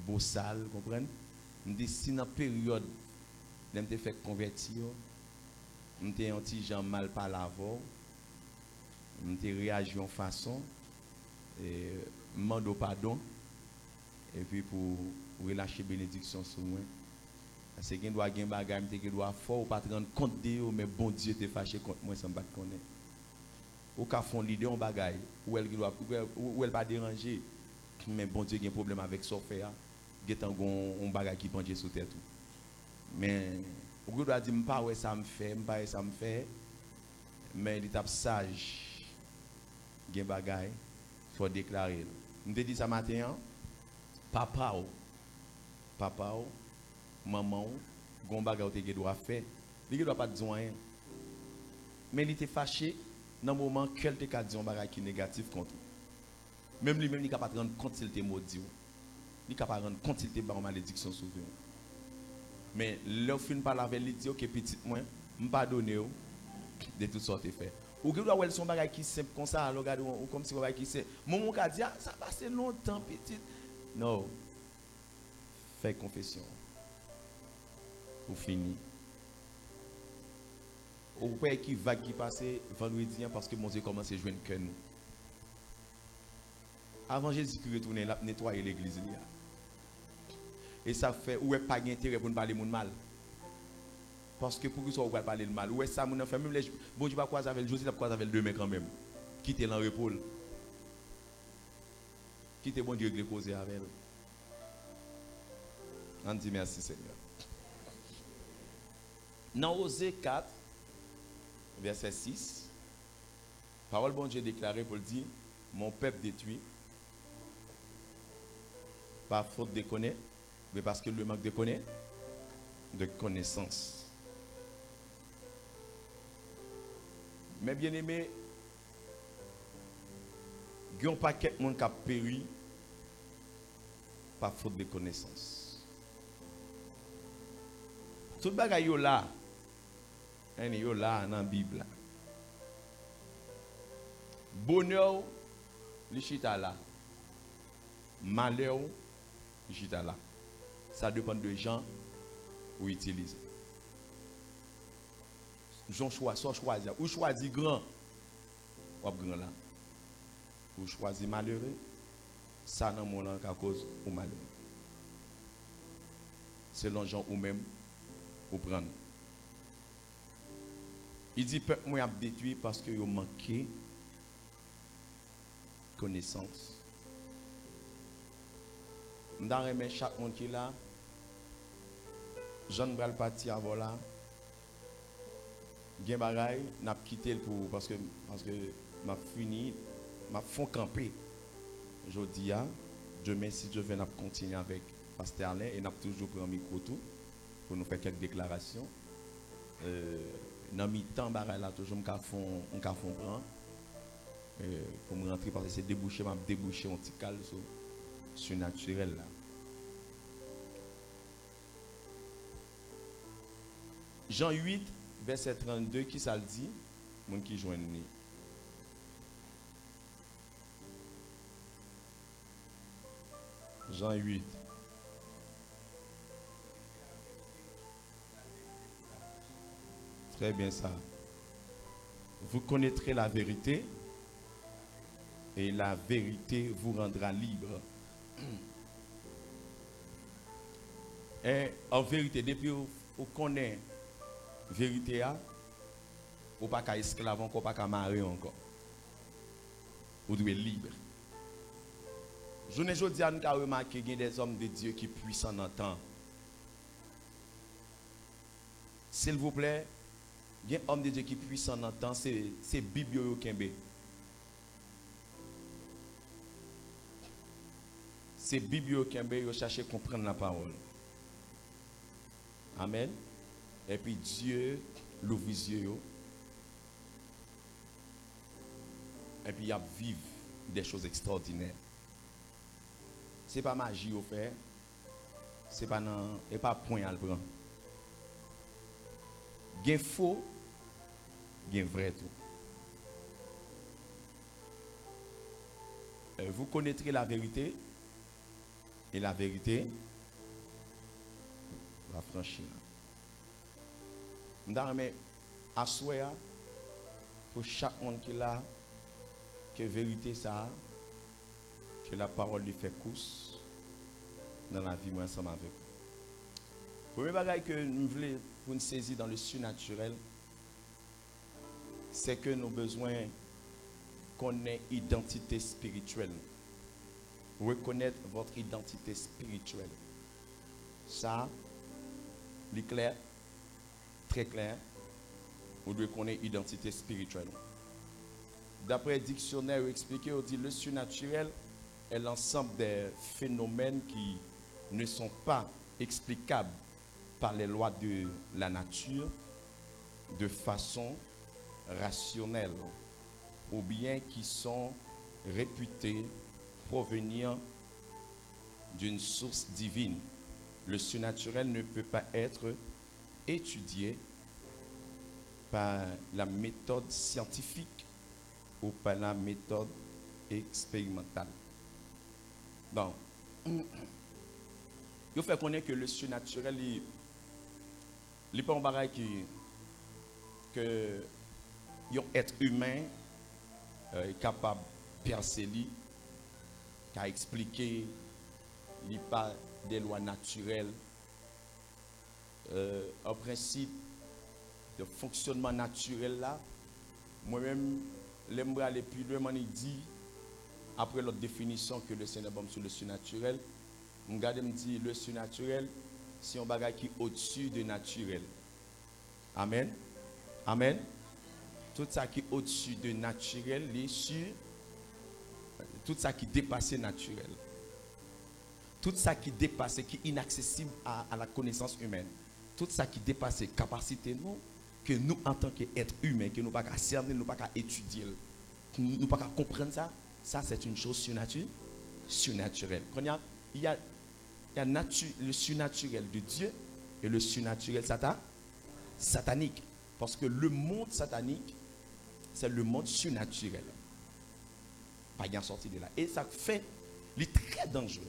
beau sale comprenez me dit si dans période l'aime te fait convertir me te un petit gens mal par l'avant me te réagi en façon et demande pardon et puis pour relâcher bénédiction sur moi parce que gen doit gen bagay me te doit fort pas te rendre compte de mais bon Dieu te fâché contre moi sans pas connaître ou ka font l'idée en bagaille ou elle pas déranger mais bon Dieu a un problème avec son fait il y a un bagaille qui penche sous terre tout mais ou doit dire pas ouais ça me fait mais il est sage gen bagaille faut déclarer me te dit ça matin papa ou maman ou gon bagaille te doit faire il doit pas dire rien mais il était fâché dans le moment qu'elle te dit un bagage qui est négatif contre même lui-même il n'est capable de rendre compte s'il te maudit il est capable de rendre compte s'il te bat en malédiction sur vous mais l'offre fin par avec lui dit OK petit moi me pardonner de toutes sortes de fait ou que doit son bagage qui simple comme ça regarde ou comme si bagage qui c'est mon ka dit ça passe longtemps petit non fais confession ou fini ou pas qui va qui passer vendredi parce que mon Dieu commence à jouer un cœur nous. Avant Jésus qui retourner là nettoyer l'église là. Et ça fait ou est pas intérêt pour nous parler monde mal. Parce que pour que ça on va parler le mal. Ou est ça mon fait même les bon Dieu pas croiser avec Joseph pas croiser avec demain quand même. Quitter l'en repos. Quitter bon Dieu causer avec elle. On dit merci Seigneur. Dans Osée 4 verset 6, parole bon Dieu déclarée pour dire, mon peuple détruit, par faute de connaître, mais parce que le manque de connaissance. Mais bien aimé, il n'y a pas quelqu'un monde qui a péri par faute de connaissance. Tout le bagage là, yo là dans la Bible. Bonheur, le chita là. Malheur, le chita là. Ça dépend de gens ou utiliser. J'en choisir. Ou choisir grand, ou grand là. Ou choisir malheureux, ça dans mon langue à cause ou malheureux. Selon gens ou même ou prendre. Il dit peuple moi a détruit parce que yo manqué connaissance. Je remercie chaque monde qui est là. Jean Bral parti avant là. Gen bagay, n'a quitté pour parce que m'a fini, m'a font camper. Je dis demain si Dieu veut n'a continuer avec Pasteur Alain et n'a toujours pris un micro tout pour nous faire quelques déclarations. Dans mi-temps bagay là toujours m'ka font prend pour me rentrer parce que c'est débouché m'a débouché un petit cal sur naturel là. Jean 8 verset 32, qui ça le dit? Moun qui joigne ni. Jean 8. Très bien ça. Vous connaîtrez la vérité et la vérité vous rendra libre. Et en vérité, depuis vous connaissez vérité ou pas qu'à esclave encore, pas qu'à marier encore. Vous devez être libre. Je ne dis pas nous remarquer qu'il y a des hommes de Dieu qui puissants dans le temps. S'il vous plaît, il y a un homme de Dieu qui puissant dans le temps, c'est Bible Kembe. C'est Bible Kembe, vous cherchez à comprendre la parole. Amen. Et puis Dieu l'ouvre les yeux. Et puis il y a vivre des choses extraordinaires. Ce n'est pas magie au fait. Ce n'est pas point à le prendre. Il y a faux, il y a vrai tout. Vous connaîtrez la vérité. Et la vérité va franchir. Mais à souhait pour chaque monde qui est là, que vérité ça, que la parole lui fait course dans la vie moi ensemble avec vous. Le premier bagage que nous voulons pour nous saisir dans le surnaturel, c'est que nous avons besoin qu'on ait une identité spirituelle. Reconnaître votre identité spirituelle. Ça, c'est clair. Très clair, vous devez connaître l'identité spirituelle. D'après le dictionnaire expliqué, on dit le surnaturel est l'ensemble des phénomènes qui ne sont pas explicables par les lois de la nature de façon rationnelle ou bien qui sont réputés provenir d'une source divine. Le surnaturel ne peut pas être étudié par la méthode scientifique ou par la méthode expérimentale. Donc, il faut connaître que le surnaturel, il n'est pas un bagage que un être humain est capable de percer, qui a expliqué, il n'y a pas des lois naturelles. En principe, de fonctionnement naturel là, moi-même, j'aimerais aller plus loin, il dit, après l'autre définition que le Seigneur donne sur le surnaturel, je me dit le surnaturel, c'est un bagage qui est au-dessus de naturel. Amen. Amen. Tout ça qui est au-dessus de naturel, les sur, tout ça qui dépasse naturel. Tout ça qui dépasse, qui est inaccessible à la connaissance humaine. Tout ça qui dépasse capacité nous, que nous en tant qu'être humain, que nous ne pouvons pas cerner, nous ne pouvons pas étudier, nous ne pouvons pas comprendre ça, ça c'est une chose surnaturelle. Il y a le surnaturel de Dieu et le surnaturel satanique. Parce que le monde satanique, c'est le monde surnaturel. Pas bien sorti de là. Et ça fait, il est très dangereux.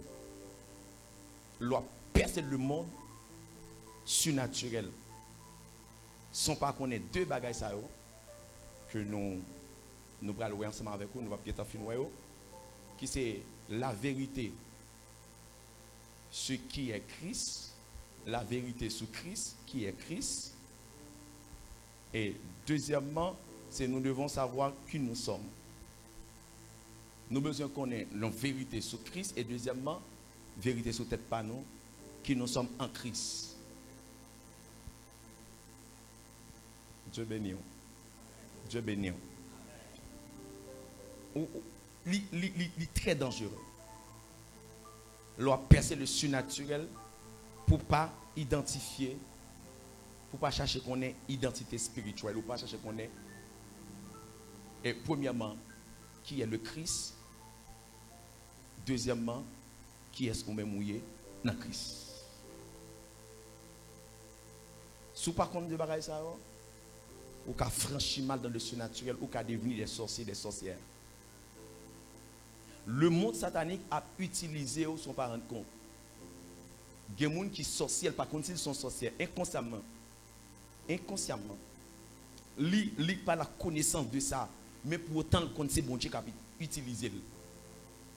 L'on percer le monde surnaturel sans pas qu'on ait deux bagages ça que nous allons voir ensemble avec vous, nous allons bien finir qui c'est la vérité ce qui est Christ, la vérité sur Christ qui est Christ, et deuxièmement c'est nous devons savoir qui nous sommes. Nous besoin qu'on ait la vérité sur Christ, et deuxièmement vérité sur tête pas nous, qui nous sommes en Christ. Dieu béni. Dieu béni. Il est très dangereux. L'on a percé le surnaturel pour ne pas identifier, pour ne pas chercher qu'on ait identité spirituelle, ou pas chercher qu'on ait. Et premièrement, qui est le Christ? Deuxièmement, qui est-ce qu'on met mouillé dans Christ? Si par contre de bagaille ça, ou qu'a franchi mal dans le surnaturel, ou qu'a devenu des sorciers, des sorcières. Le monde satanique a utilisé ou son pas rendre compte. Il y a des gens qui sont sorciers, par contre ils sont sorciers, inconsciemment. Inconsciemment. Ils pas la connaissance de ça, mais pour autant le compte c'est bon Dieu qui a utilisé.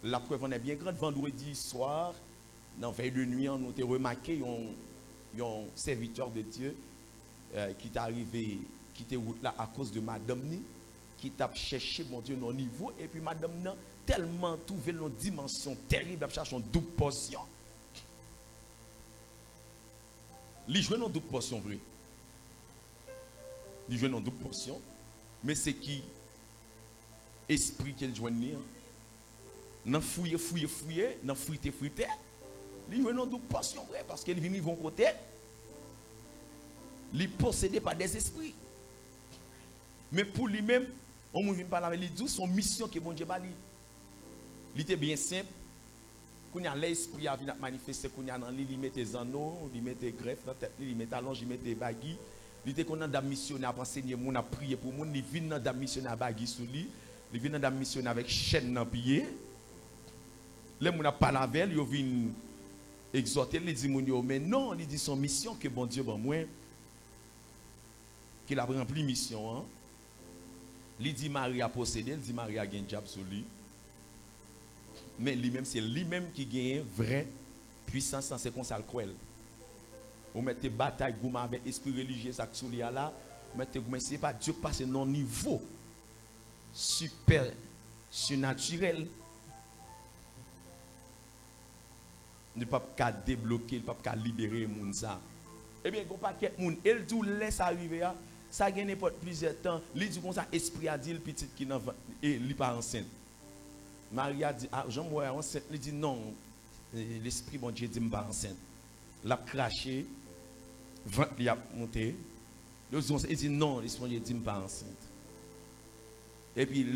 La preuve en est bien grande. Vendredi soir, dans veille de nuit, on a remarqué un serviteur de Dieu qui est arrivé, qui était là à cause de madame ni, qui t'a cherché mon Dieu non niveau, et puis madame n'a tellement trouvé une dimension terrible, elle cherche une double portion. Il joue une double portion vrai. Il joue une double portion, mais c'est qui esprit qu'elle joue ni. Nan fouiller, nan friter. Il joue une double portion vrai, parce qu'elle vient de bon côté. Il est possédé par des esprits. Mais pour lui-même, on ne vient pas avec lui, dit son mission que bon Dieu a dit. Il était bien simple. Quand il y a l'esprit à venir manifester, quand il y a il met des anneaux, il met des greffes dans la tête, il met des allonges, il met des baguilles. Il était qu'on a des missionnaires pour enseigner, on a prié pour moi, il vient dans des missionnaires baguilles sous lui, il vient dans des missionnaires avec chaîne dans le pied. Là, on a parlé avec lui, il vient exhorter, il dit mais non, il dit son mission que bon Dieu bon moi qu'il a rempli mission. Hein? Il dit Marie a possédé, il dit Marie a gagné diable sur lui. Mais lui-même, c'est lui-même qui gagne vraie puissance, c'est comme ça le croit. Vous mettez bataille avec l'esprit religieux, ça qui est là. Vous mettez, c'est pas Dieu passe non niveau super surnaturel. Il ne peut pas débloquer, il ne peut pas libérer les gens. Eh bien, il n'y a pas de monde. Il tout laisse arriver. Ça gagne n'importe plusieurs temps. Il dit comme ça, esprit a dit le petit qui n'a pas enceinte. Marie a dit, ah, Jean-Moi enceinte. Il dit non, l'esprit, bon Dieu, dit que je ne suis pas enceinte. Il a craché, il a monté. Il dit non, l'esprit, Dieu, dit que je ne suis pas enceinte. Et puis,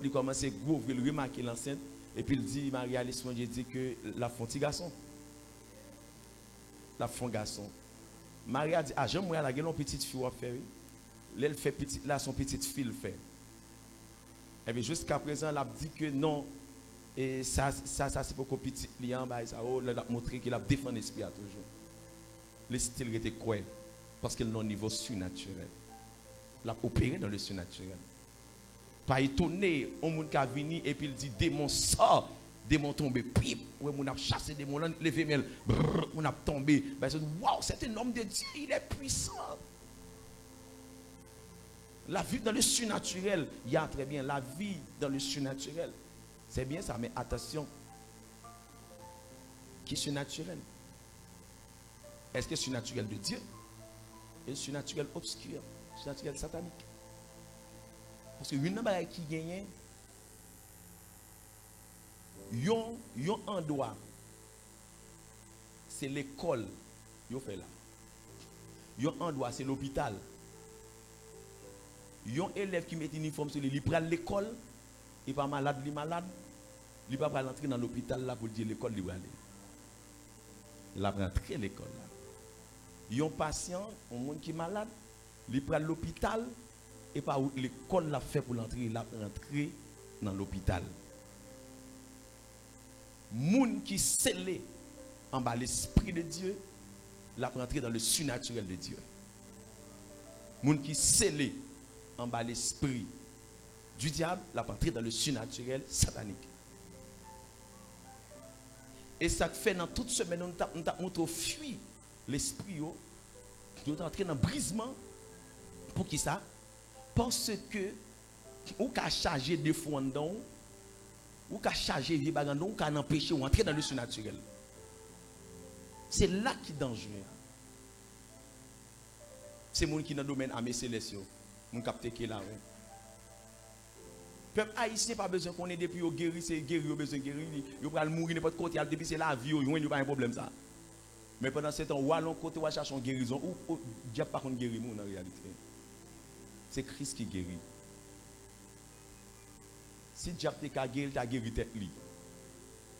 il commence à gros, il remarque l'enceinte. Et puis, il dit, Marie, l'esprit, Dieu, dit que la font petit garçon. La font garçon. Marie a dit, ah, Jean-Moi, elle a une petite fille à faire. Elle fait petit, là, son petite fille le fait. Et bien, jusqu'à présent, elle a dit que non. Et ça c'est pour que petit client, elle a montré qu'il a défendu l'esprit toujours. Le style était quoi? Parce qu'il est au niveau surnaturel. Il a opéré dans le surnaturel. Pas étonné, on monde qui a venu et puis il dit, démon sort. Démon tombé, pip, ouais, on a chassé démon, les femelles, on a tombé. Ben, waouh, c'est un homme de Dieu, il est puissant. La vie dans le surnaturel, il y a très bien la vie dans le surnaturel. C'est bien ça, mais attention. Qui est surnaturel? Est-ce que c'est surnaturel de Dieu? Et surnaturel obscur, surnaturel satanique. Parce que une chose qui gagne, yon endroit, c'est l'école, yon fait là. Yon endroit, c'est l'hôpital. Yon élève qui met un uniforme sur lui, il prend l'école, il n'est pas malade, il est malade. Il ne va pas rentrer dans l'hôpital là pour dire l'école, il va aller. Il va rentrer à l'école là. Yon patient, un monde qui est malade, il prend l'hôpital, et pas l'école l'a fait pour l'entrer, il a rentré dans l'hôpital. Moun qui scellé en bas l'esprit de Dieu, l'a rentré dans le surnaturel de Dieu. Moun qui scellé en bas l'esprit du diable, l'a rentré dans le surnaturel satanique. Et ça fait dans toute semaine, on t'a montré fuir l'esprit, on t'a entré dans le brisement. Pour qui ça? Parce que on a chargé des fonds, ou qu'a chargé des bagages, ou qu'a empêché d'entrer dans le surnaturel. C'est là qui est dangereux. C'est les gens qui sont dans le domaine armée céleste. Mon capte qui est là. Peuple haïtien pas besoin qu'on ait depuis au guéri, c'est guéri, au besoin de guérir. Ils vont mourir n'importe côté, depuis c'est la vie, il n'y a pas un problème ça. Mais pendant ce temps, ou à l'on côté, ou chercher une guérison, ou diable par contre guérir en réalité. C'est Christ qui guérit. Si diable t'a guéri, t'a guéri tête li.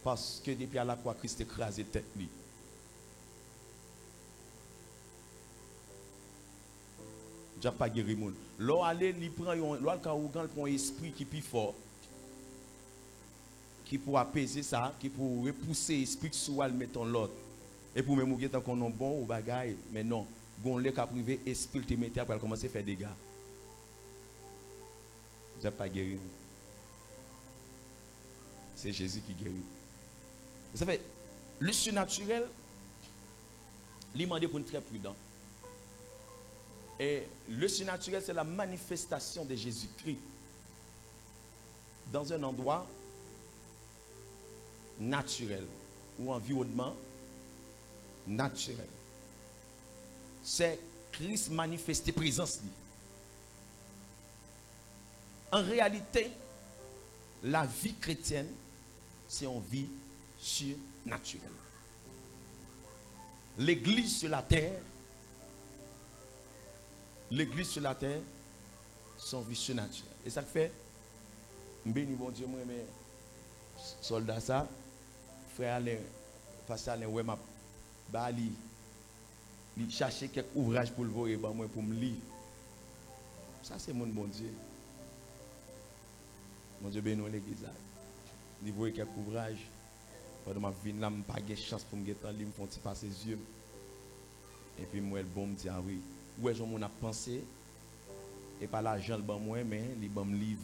Parce que depuis à la croix, Christ écrasé tête li. Diable pas guéri moun. L'on aller, il prend un esprit qui est plus fort, qui pour apaiser ça, qui pour repousser l'esprit sur le mettre en l'autre. Et pour même tant qu'on est bon ou bagaille, mais non, gon le cas privé, esprit te mettre pour commencer à faire des dégâts. Diable pas guéri. C'est Jésus qui guérit. Ça fait, le surnaturel, il demande pour être très prudent. Et le surnaturel, c'est la manifestation de Jésus-Christ dans un endroit naturel ou environnement naturel. C'est Christ manifesté présence. En réalité, la vie chrétienne, c'est une vie surnaturelle. L'église sur la terre, c'est une vie surnaturelle. Et ça fait, béni bon Dieu, moi, mais soldat ça, frère Alain, pasteur Alain, ouais, il chercher quelques ouvrages pour le voir, pour me lire. Ça, c'est mon bon Dieu. Mon Dieu, béni l'église. Il voit quelques ouvrages. Pendant ma vie, je n'ai pas de chance pour me mettre en ligne, pour me passer ses yeux. Et puis, moi, le bon me dit, ah oui, où est-ce qu'on a pensé? Et pas l'argent, le bon moi, mais les bons livres.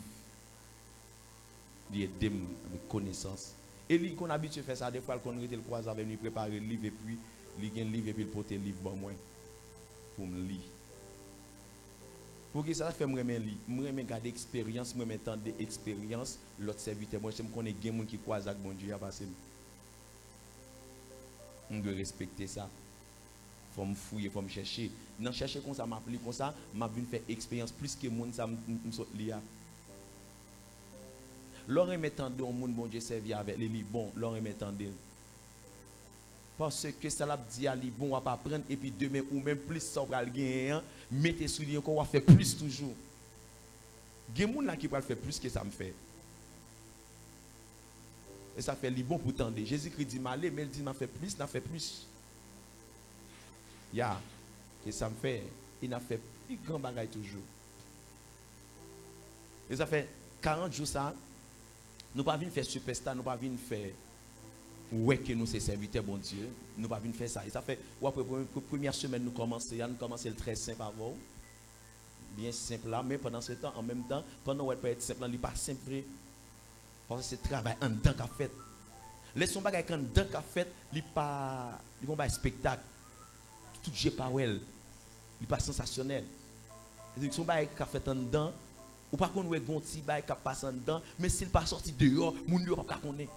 Il aide avec connaissance. Et lui, qu'on habite à faire ça, des fois, qu'on était le croise avec lui, préparer le livre, et puis, il y a un livre, et puis, il porte le livre, bon moi, pour me lire. Pour que ça fait moi garder expérience, moi m'entendre expérience, l'autre serviteur moi je me connais des gens qui croisent avec bon Dieu à passer. On doit respecter ça. Faut me fouiller, faut me chercher. Non chercher comme ça m'applique comme ça, m'a vinn faire expérience plus que monde ça me saute là. Leur remettande au monde bon Dieu servi avec les livres bon, leur remettande. Parce que ça l'a dit à lui, bon, on va pas apprendre, et puis demain, ou même plus, ça va le gagner, mettez sur lui encore, on va faire plus toujours. Il y a des gens qui peuvent faire plus que ça me fait. Et ça fait le bon pour tendre. Jésus-Christ dit, malé, mais il dit, n'a fait plus, n'a fait plus. Ya, et ça me fait, il n'a fait plus grand bagaille toujours. Et ça fait 40 jours ça, nous ne pas venir faire superstar, nous ne pas venir faire. Ouais que nous c'est serviteurs bon Dieu, nous pas venir faire ça. Et ça fait après première semaine nous commencer le très simple avant. Bien simple là, mais pendant ce temps en même temps, pendant ouais peut être simple, il pas simple parce que c'est travail en dedans qu'a fait. Laissons bagay en dedans qu'a fait, il pas spectacle. Tout j'ai pas well. Il pas sensationnel. C'est son bagay qu'a fait en dedans, ou pas qu'on ouais gon petit bagay qu'a passé en dedans, mais s'il pas sorti dehors, moun yo pas connaît.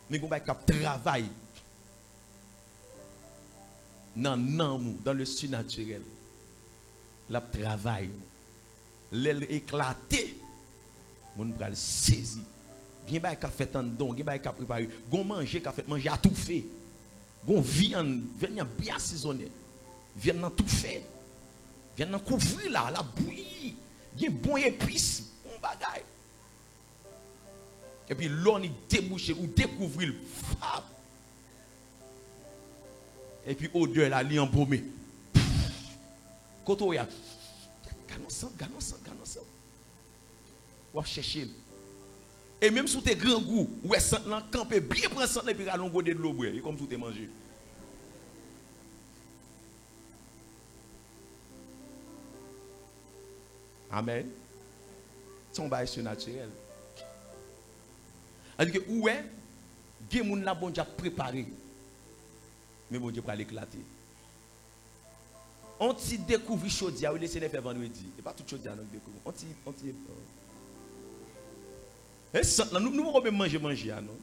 Mais on va travailler dans le surnaturel. La travail, l'aile éclaté, on va le saisir. Bien bah qu'a fait en don, bien bah qu'a préparé, gon manger qu'a fait manger à tout fait. Gon viande bien assaisonné. Viande tout fait. Viande couvrir là, la bouillie. Bien bon épice, bon bagaille. Et puis l'on y débouche ou découvrir le fab. Et puis odeur là, li embaumé. Quand on y a ganon. On va chercher. Et même sous tes grands goûts, ouais, ça l'en camper bien prendre ça et puis à l'ongo de l'eau boire, comme tout est mangé. Amen. Son bail surnaturel. C'est-à-dire que où est, des gens là bon Dieu préparé, mais bon Dieu va l'éclater. On t'y découvre chaudia, on laisse les faire vendredi. Et pas tout chaudia nous découvre. On t'y et ça nous pouvons manger non.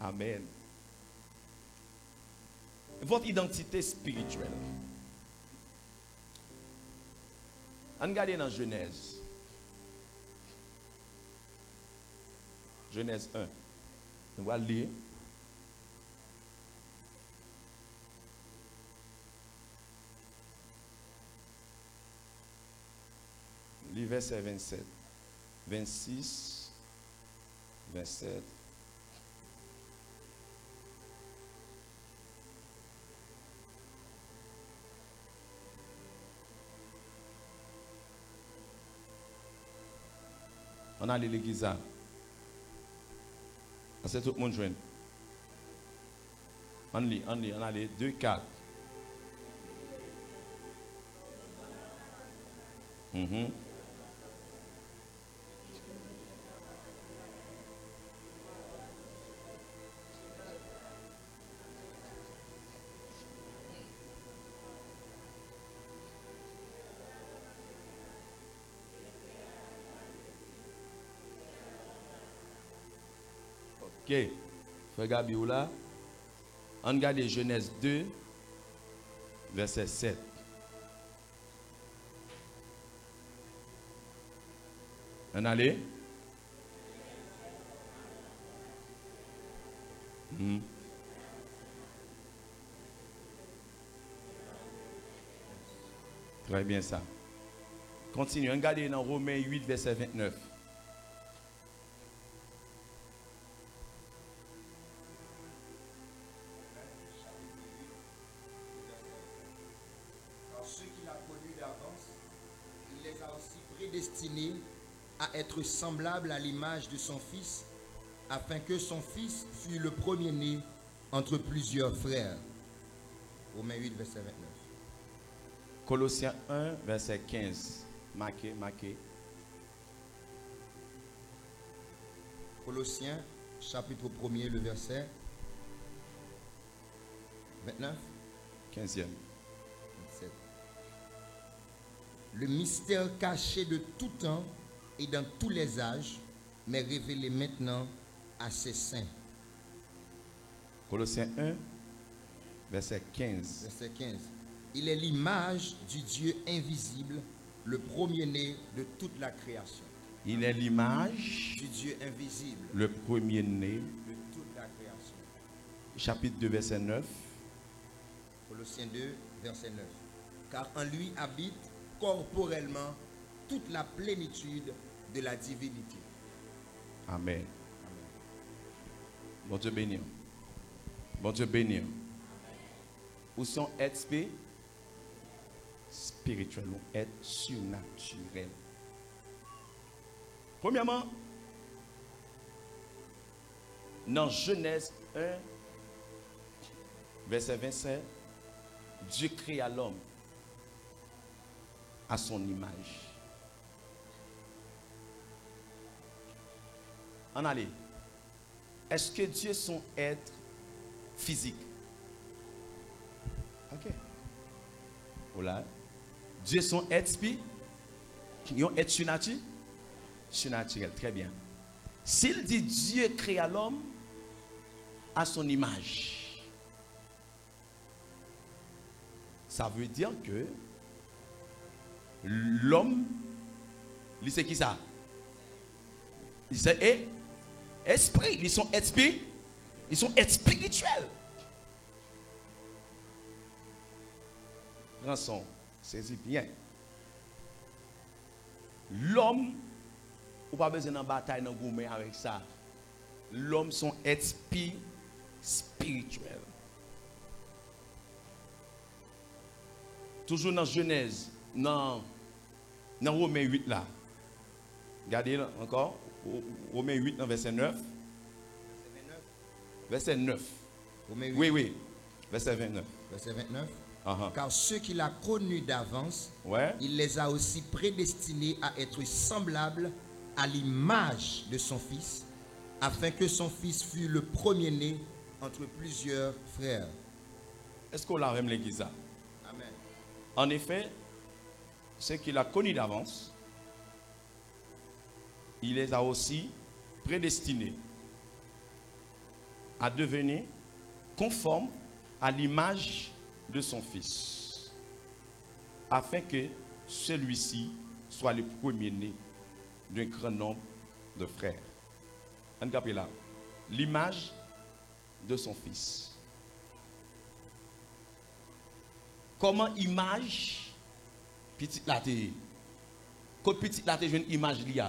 Amen. Votre identité spirituelle. On regarde dans Genèse. Genèse 1. On va lire. Le verset 27, 26, 27. On a l'église. C'est tout le monde joint. On a les 2, 4. Ok. Frère Gabi ou là. On regarde Genèse 2, verset 7. On allait. Très bien ça. Continue. Regardez dans Romains 8, verset 29. Destiné à être semblable à l'image de son fils, afin que son fils fût le premier-né entre plusieurs frères. Romains 8, verset 29. Colossiens 1, verset 15. Marqué. Colossiens, chapitre 1er, le verset 29. 15e. 27. Le mystère caché de tout temps et dans tous les âges, mais révélé maintenant à ses saints. Colossiens 1, verset 15. Verset 15. Il est l'image du Dieu invisible, le premier-né de toute la création. Il est l'image Du Dieu invisible, le premier-né. de toute la création. Chapitre 2, verset 9. Colossiens 2, verset 9. Car en lui habite corporellement toute la plénitude de la divinité. Amen. Bon Dieu béni. Bon Dieu béni. Où sont être spirituel ou être surnaturel? Premièrement, dans Genèse 1, verset 27, Dieu créa l'homme à son image. En allez. Est-ce que Dieu est son être physique? Ok. Voilà. Dieu est son être spirituel. Être surnaturel? Surnaturel, très bien. S'il dit Dieu créa l'homme à son image, ça veut dire que l'homme, il sait qui ça? Il sait esprit. Ils sont esprit. Ils sont spirituels. Rançon, saisis bien. L'homme, ou pas besoin de bataille dans gourmet avec ça. L'homme sont esprit spirituel. Toujours dans Genèse, dans Romains 8 là. Regardez là, encore. Romains 8, dans verset 9. Verset 9. Romains 8, Oui. Verset 29. verset 29. Uh-huh. Car ceux qu'il a connus d'avance, Ouais. il les a aussi prédestinés à être semblables à l'image de son fils, afin que son fils fût le premier-né entre plusieurs frères. Est-ce qu'on l'a même l'église ça? Amen. En effet, ceux qu'il a connus d'avance, il les a aussi prédestinés à devenir conforme à l'image de son Fils, afin que celui-ci soit le premier-né d'un grand nombre de frères. On capte là. L'image de son Fils. Comment image petite la té? Quand petite la té j'ai une image liée.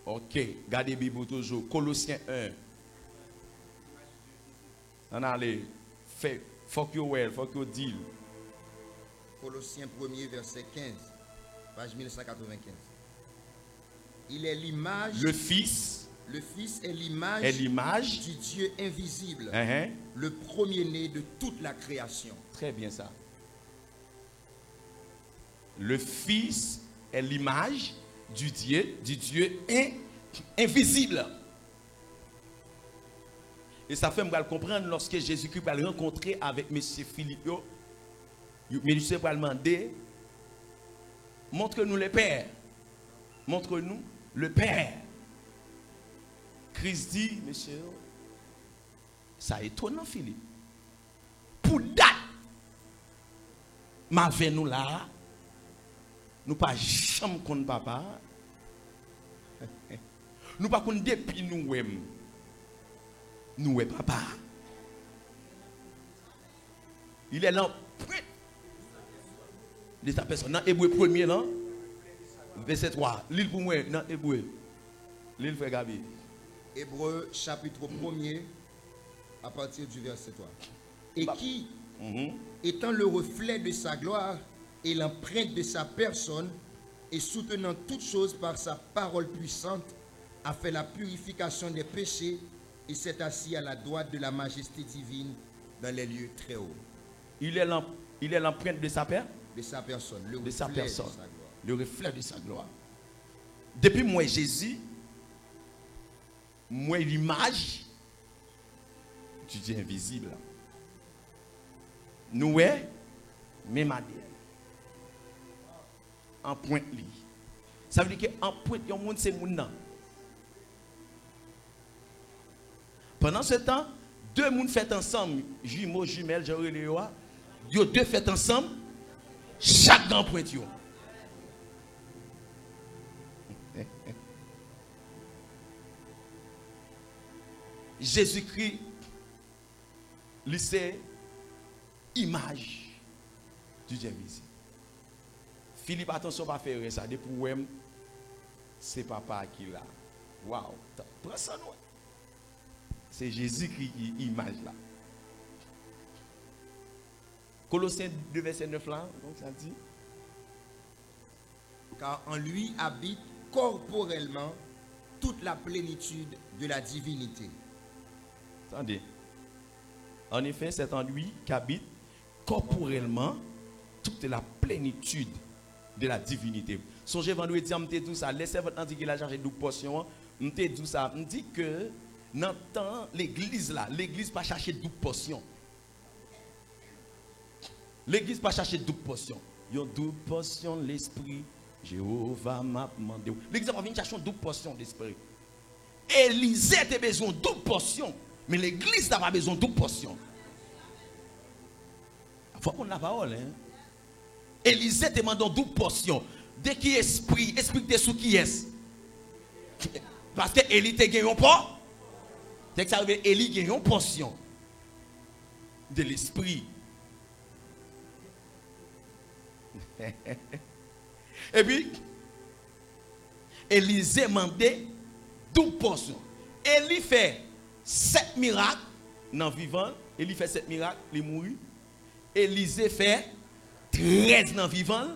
OK, gardez Bible toujours. Colossiens 1. On allez fait fuck your well, fuck your deal. Colossiens 1er, verset 15, page 1195. Il est l'image. Le Fils est l'image du Dieu invisible, le premier-né de toute la création. Très bien ça. Le Fils est l'image du Dieu invisible. Et ça fait me comprendre lorsque Jésus-Christ va le rencontrer avec M. Philippe. Monsieur va demander, montre-nous le Père. Montre-nous le Père. Christ dit, monsieur, ça étonne Philippe. Pour date, ma vie nous là, nous pas jamais qu'on papa. Nous pas qu'on depuis nous aime. Nous est papa. Il est là. De sa personne. Dans Hébreu 1er là, verset 3. L'île pour moi, dans Hébreu. L'île frère Gabi. Hébreu chapitre 1er, à partir du verset 3. Et qui, étant le reflet de sa gloire et l'empreinte de sa personne, et soutenant toutes choses par sa parole puissante, a fait la purification des péchés et s'est assis à la droite de la majesté divine dans les lieux très hauts. Il est l'empreinte de sa personne. De sa personne, le de sa reflet personne, de sa gloire. Le reflet de sa gloire. Depuis moi Jésus, moi l'image du Dieu invisible. Nous est même ADN. En pointe li. Ça veut dire qu'en pointe yon monde c'est moun nan. Pendant ce temps, deux monde fait ensemble, jumeaux, jumelles, j'aurais les yo deux fait ensemble. Chaque grand point. Jésus-Christ, c'est image du Dieu invisible. Philippe, attention, pas faire ça. Depuis où c'est papa qui l'a. Waouh, prends ça, nous. C'est Jésus qui image là. Colossiens 2, verset 9 là, donc ça dit. Car en lui habite corporellement toute la plénitude de la divinité. Attendez. En effet, c'est en lui qu'habite corporellement toute la plénitude de la divinité. Songez vendredi, on me dit ça. Laissez votre dit qu'il a chargé de portion. On me dit ça. On me dit que dans l'église là, l'église pas chercher double portion. L'église pas chercher double portion. Yon double portion l'esprit. Jéhovah m'a demandé. L'église va venir chercher une double portion d'esprit. Élisée a besoin de double portion, mais l'église n'a pas besoin de double portion. Il faut qu'on la parole. Hein? Élisée demande double portion. Dès qu'il esprit de sous qui est. Parce que Élie te gagne pas. Dès que ça arrive, Élie gagne une portion de l'esprit. Et puis, Élisée demandait 12 portions. Élie fait 7 miracles dans le vivant. Élie fait 7 miracles, il mourut. Élisée fait 13 dans le vivant.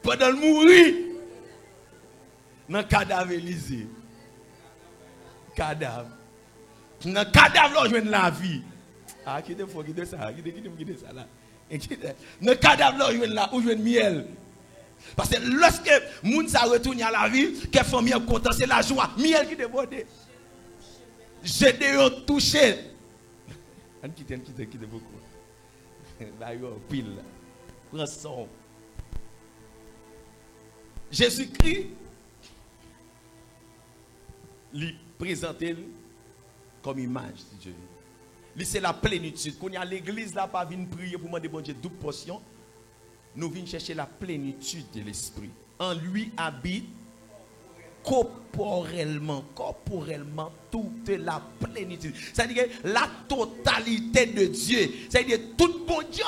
Pendant le mourir, dans le cadavre Élisée. Cadavre. Dans le cadavre, là, je viens de la vie. Ah, qui te faut quitter ça? Qui te ça là? Dans le cadavre, là, je viens de là, où je viens de miel. Parce que lorsque moun sa retourne à la vie, qu'elle fait miel content, c'est la joie. Miel qui te borde. J'ai des touché. On quitte beaucoup. Là, yo pile. Prends son. Jésus-Christ lui présenter comme image, si Dieu veut. C'est la plénitude. Quand il y a l'église là, pas venir prier pour demander bon Dieu double portion. Nous venons chercher la plénitude de l'esprit. En lui habite corporellement toute la plénitude. C'est-à-dire que la totalité de Dieu. C'est-à-dire tout bon Dieu.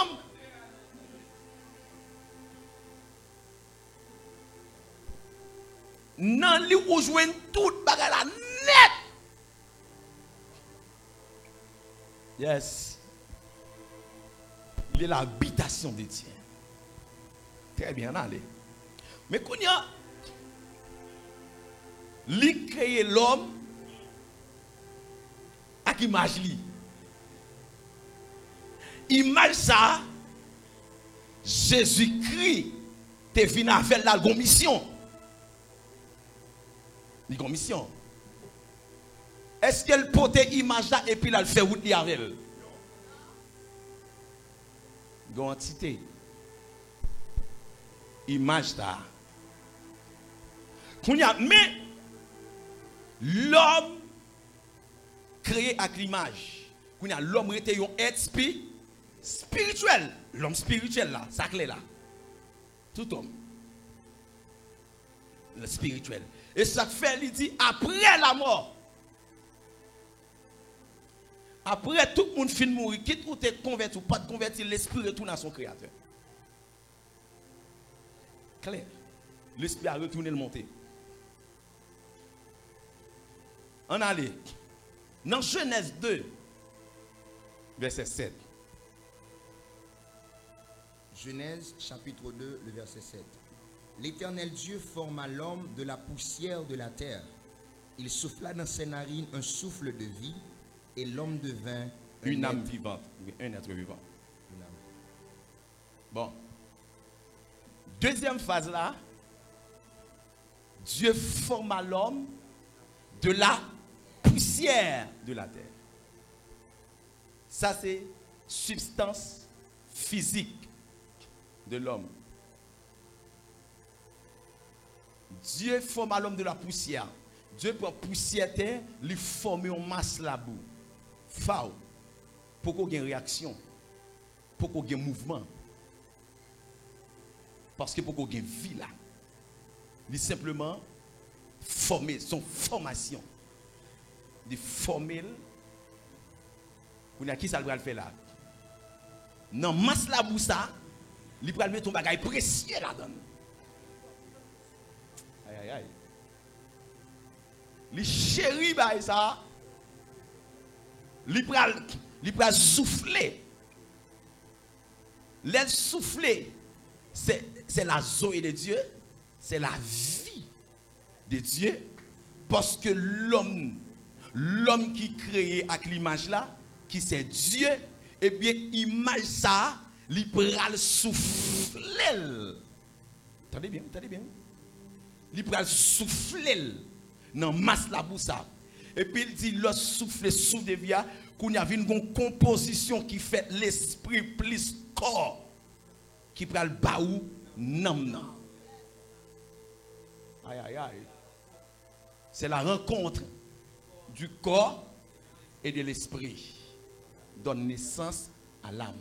Nan li ou jouen tout bagala net. Yes. Il est l'habitation de Dieu. Très bien, allez. Mais quand il y a li créé l'homme avec image li. Image ça, Jésus-Christ te venu avec la mission. Une mission. Est-ce qu'elle porte image là et puis elle fait route avec elle? Une entité. Image là. Mais l'homme créé avec l'image. L'homme était un être spirituel. L'homme spirituel là, ça clé là. Tout homme. Le spirituel. Et ça fait, il dit, après la mort. Après tout le monde finit de mourir, quitte ou t'es converti ou pas de converti, l'esprit retourne à son créateur. Clair. L'esprit a retourné le monter. On allait. Dans Genèse 2, verset 7. Genèse chapitre 2, le verset 7. L'Éternel Dieu forma l'homme de la poussière de la terre. Il souffla dans ses narines un souffle de vie et l'homme devint une âme vivante. Un être vivant. Une âme. Bon. Deuxième phase là. Dieu forma l'homme de la poussière de la terre. Ça c'est substance physique de l'homme. Dieu forme l'homme de la poussière. Dieu prend poussière terre, lui forme en masse la boue. Fao. Pour qu'on ait une réaction. Pour qu'on ait un mouvement. Parce que pour qu'on ait une vie là. Il simplement former son formation. De former. Qu'on a qui ça va le faire là? Non, masse la boue ça, il va mettre ton bagage précieux là-dedans. Aïe, aïe, aïe. Les chéris, ça. Il va souffler. L'air souffler, c'est la zoé de Dieu. C'est la vie de Dieu. Parce que l'homme qui créé avec l'image là, qui c'est Dieu, eh bien, image ça, il va souffler. Attendez bien, attendez bien. Il va souffler dans masse la boue ça. Et puis il dit, le souffle sous des vies, qu'on y a une composition qui fait l'esprit plus corps, qui prend le baou, nam. Aïe, aïe, aïe. C'est la rencontre du corps et de l'esprit. Donne naissance à l'âme.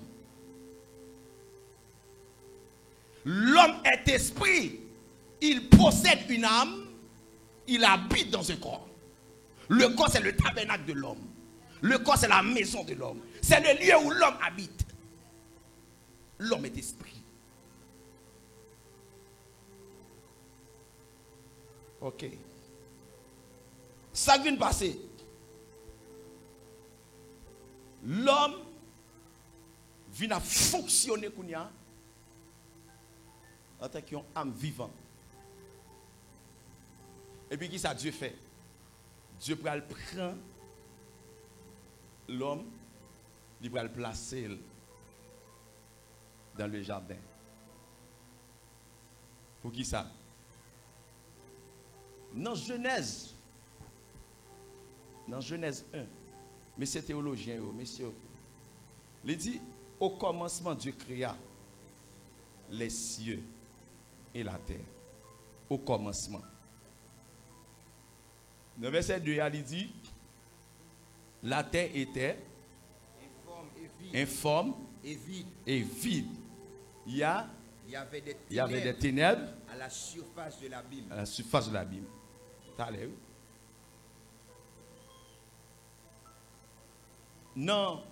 L'homme est esprit. Il possède une âme. Il habite dans un corps. Le corps, c'est le tabernacle de l'homme. Le corps, c'est la maison de l'homme. C'est le lieu où l'homme habite. L'homme est esprit. Ok. Ça vient de passer. L'homme vient à fonctionner en tant qu'une âme vivante. Et puis, qui ça Dieu fait? Dieu prend l'homme, il va le placer dans le jardin. Pour qui ça? Dans Genèse 1, messieurs théologiens, messieurs, il dit, au commencement, Dieu créa les cieux et la terre. Au commencement. Dans le verset 2, il dit, la terre était informe et vide. et vide. Il y avait des ténèbres à la surface de l'abîme. À la surface de l'abîme. Non,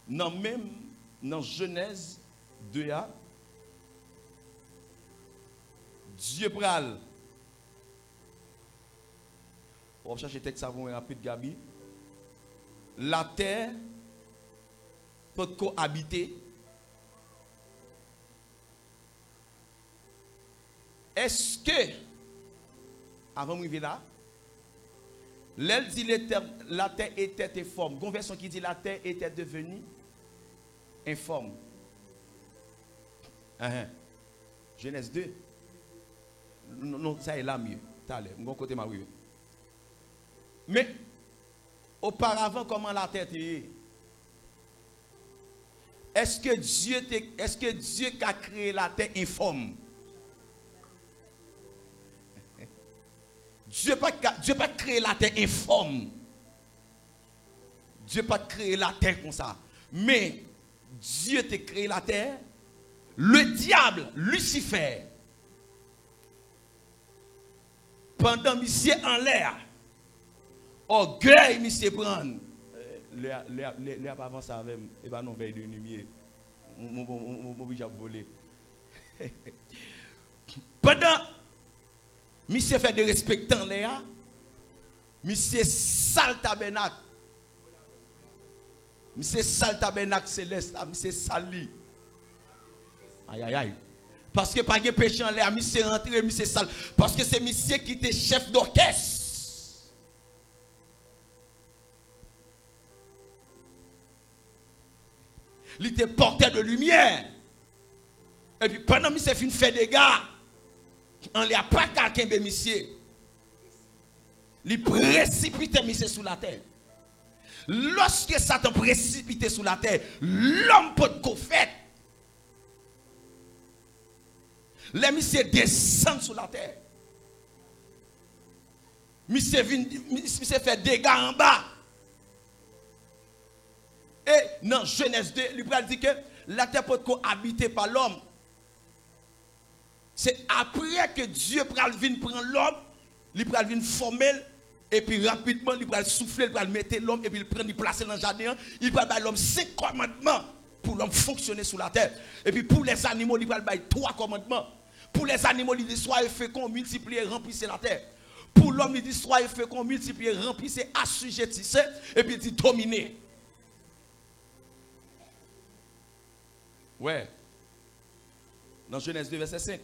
non, même dans Genèse 2a, Dieu pral. On va chercher texte savon rapide Gabi. La terre peut cohabiter. Est-ce que, avant de arriver là, l'elle dit la terre était informe. Une version qui dit la terre était devenue informe. Genèse 2. Non, ça est là mieux. Mon côté m'a arrivé. Mais, auparavant, comment la terre était? Est-ce que Dieu a créé la terre informe? Dieu n'a pas créé la terre informe. Dieu n'a pas créé la terre comme ça. Mais Dieu a créé la terre. Le diable, Lucifer, pendant monsieur en l'air, orgueil monsieur prend. L'air pas avant ça avec et ben non veille de lumière. Mon bija volé. Pendant monsieur fait de respectant l'air, monsieur sale tabernacle. Monsieur sale tabernacle céleste, monsieur sali. Aïe aïe aïe. Parce que pas de péché en l'air, monsieur rentré, monsieur sale. Parce que c'est monsieur qui était chef d'orchestre. Il était porteur de lumière. Et puis pendant monsieur fin fait des gars, on n'y a pas quelqu'un de monsieur. Il précipite monsieur sous la terre. Lorsque Satan précipite sous la terre, l'homme peut être fait. Les monsieur descendent sous la terre. Monsieur fait dégâts en bas. Et dans Genèse 2, il dit que la terre peut être habitée par l'homme. C'est après que Dieu vient prendre l'homme, il vient former, et puis rapidement, il va souffler, il va mettre l'homme, et puis il prend, il place dans le jardin, il va donner l'homme 5 commandements pour l'homme fonctionner sur la terre. Et puis pour les animaux, il va donner 3 commandements. Pour les animaux, il dit soyez féconds, multipliez, remplissez la terre. Pour l'homme, il dit soyez féconds, multipliez, remplissez, assujettissez, et puis il dit dominez. Ouais. Dans Genèse 2, verset 5.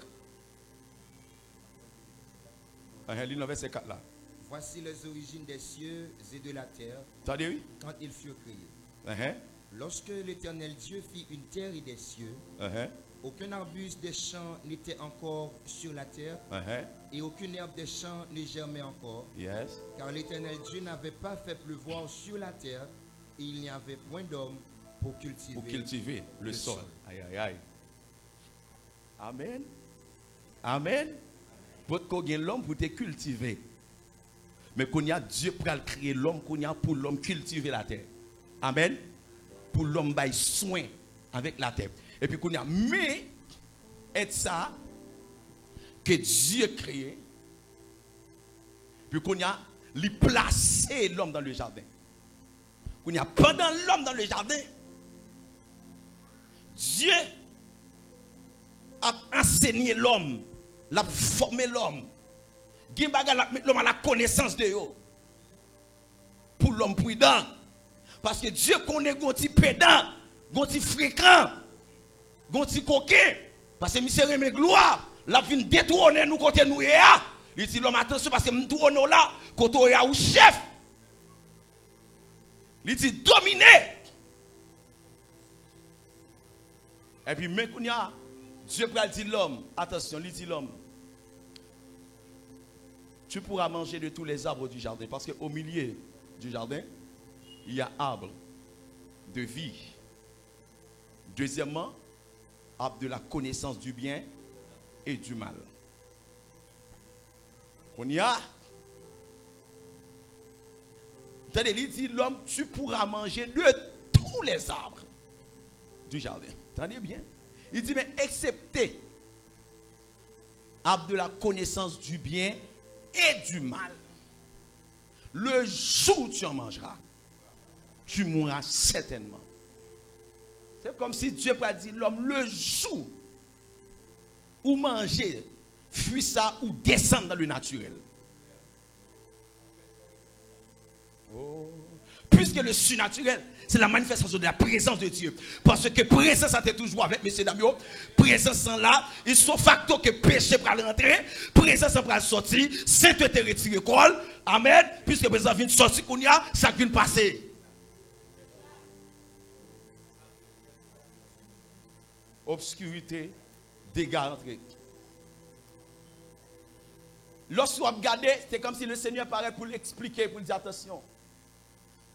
Lis dans verset 4 là. Voici les origines des cieux et de la terre. Ça dit oui? Quand ils furent créés. Lorsque l'Éternel Dieu fit une terre et des cieux, aucun arbuste des champs n'était encore sur la terre, et aucune herbe des champs ne germait encore, car l'Éternel Dieu n'avait pas fait pleuvoir sur la terre, et il n'y avait point d'homme pour cultiver le sol. Aïe, aïe, aïe. Amen. Amen. Pour qu'on ait l'homme pour te cultiver. Mais qu'on y a Dieu pour créer l'homme, qu'on y a pour l'homme cultiver la terre. Amen. Pour l'homme bailler soin avec la terre. Et puis qu'on y a, mais, est ça que Dieu créé. Puis qu'on y a, lui placer l'homme dans le jardin. Qu'on y a, pendant l'homme dans le jardin, Dieu a enseigné l'homme, l'a formé l'homme. L'homme a la connaissance de eux. Pour l'homme prudent. Parce que Dieu connaît un petit pédant, un petit fréquent, un petit coquin. Parce que monsieur remet gloire, la vient détourner nous côté nous. Il dit l'homme attention parce que nous tournons là, côté ou chef. Il dit dominer. Et puis, mais Dieu peut dire l'homme, attention, il dit l'homme, tu pourras manger de tous les arbres du jardin, parce qu'au milieu du jardin, il y a arbre de vie. Deuxièmement, arbre de la connaissance du bien et du mal. On y a, Tenez, il dit, l'homme, tu pourras manger de tous les arbres du jardin. Tenez bien. Il dit, mais excepté arbre de la connaissance du bien et du mal. Le jour où tu en mangeras, tu mourras certainement. C'est comme si Dieu a dit, l'homme, le jour où manger, fuit ça ou descendre dans le naturel. Oh. Puisque le surnaturel, c'est la manifestation de la présence de Dieu. Parce que présence, ça t'est toujours avec messieurs dames. Présence sans là, ils sont facteurs que péché pour rentrer, présence pour sortir, sainteté retirée col. Amen. Puisque présence vient sortir qu'on y a, ça vient passer. Obscurité, dégâts rentrés. Lorsque vous regardez, c'est comme si le Seigneur paraît pour l'expliquer, pour dire attention.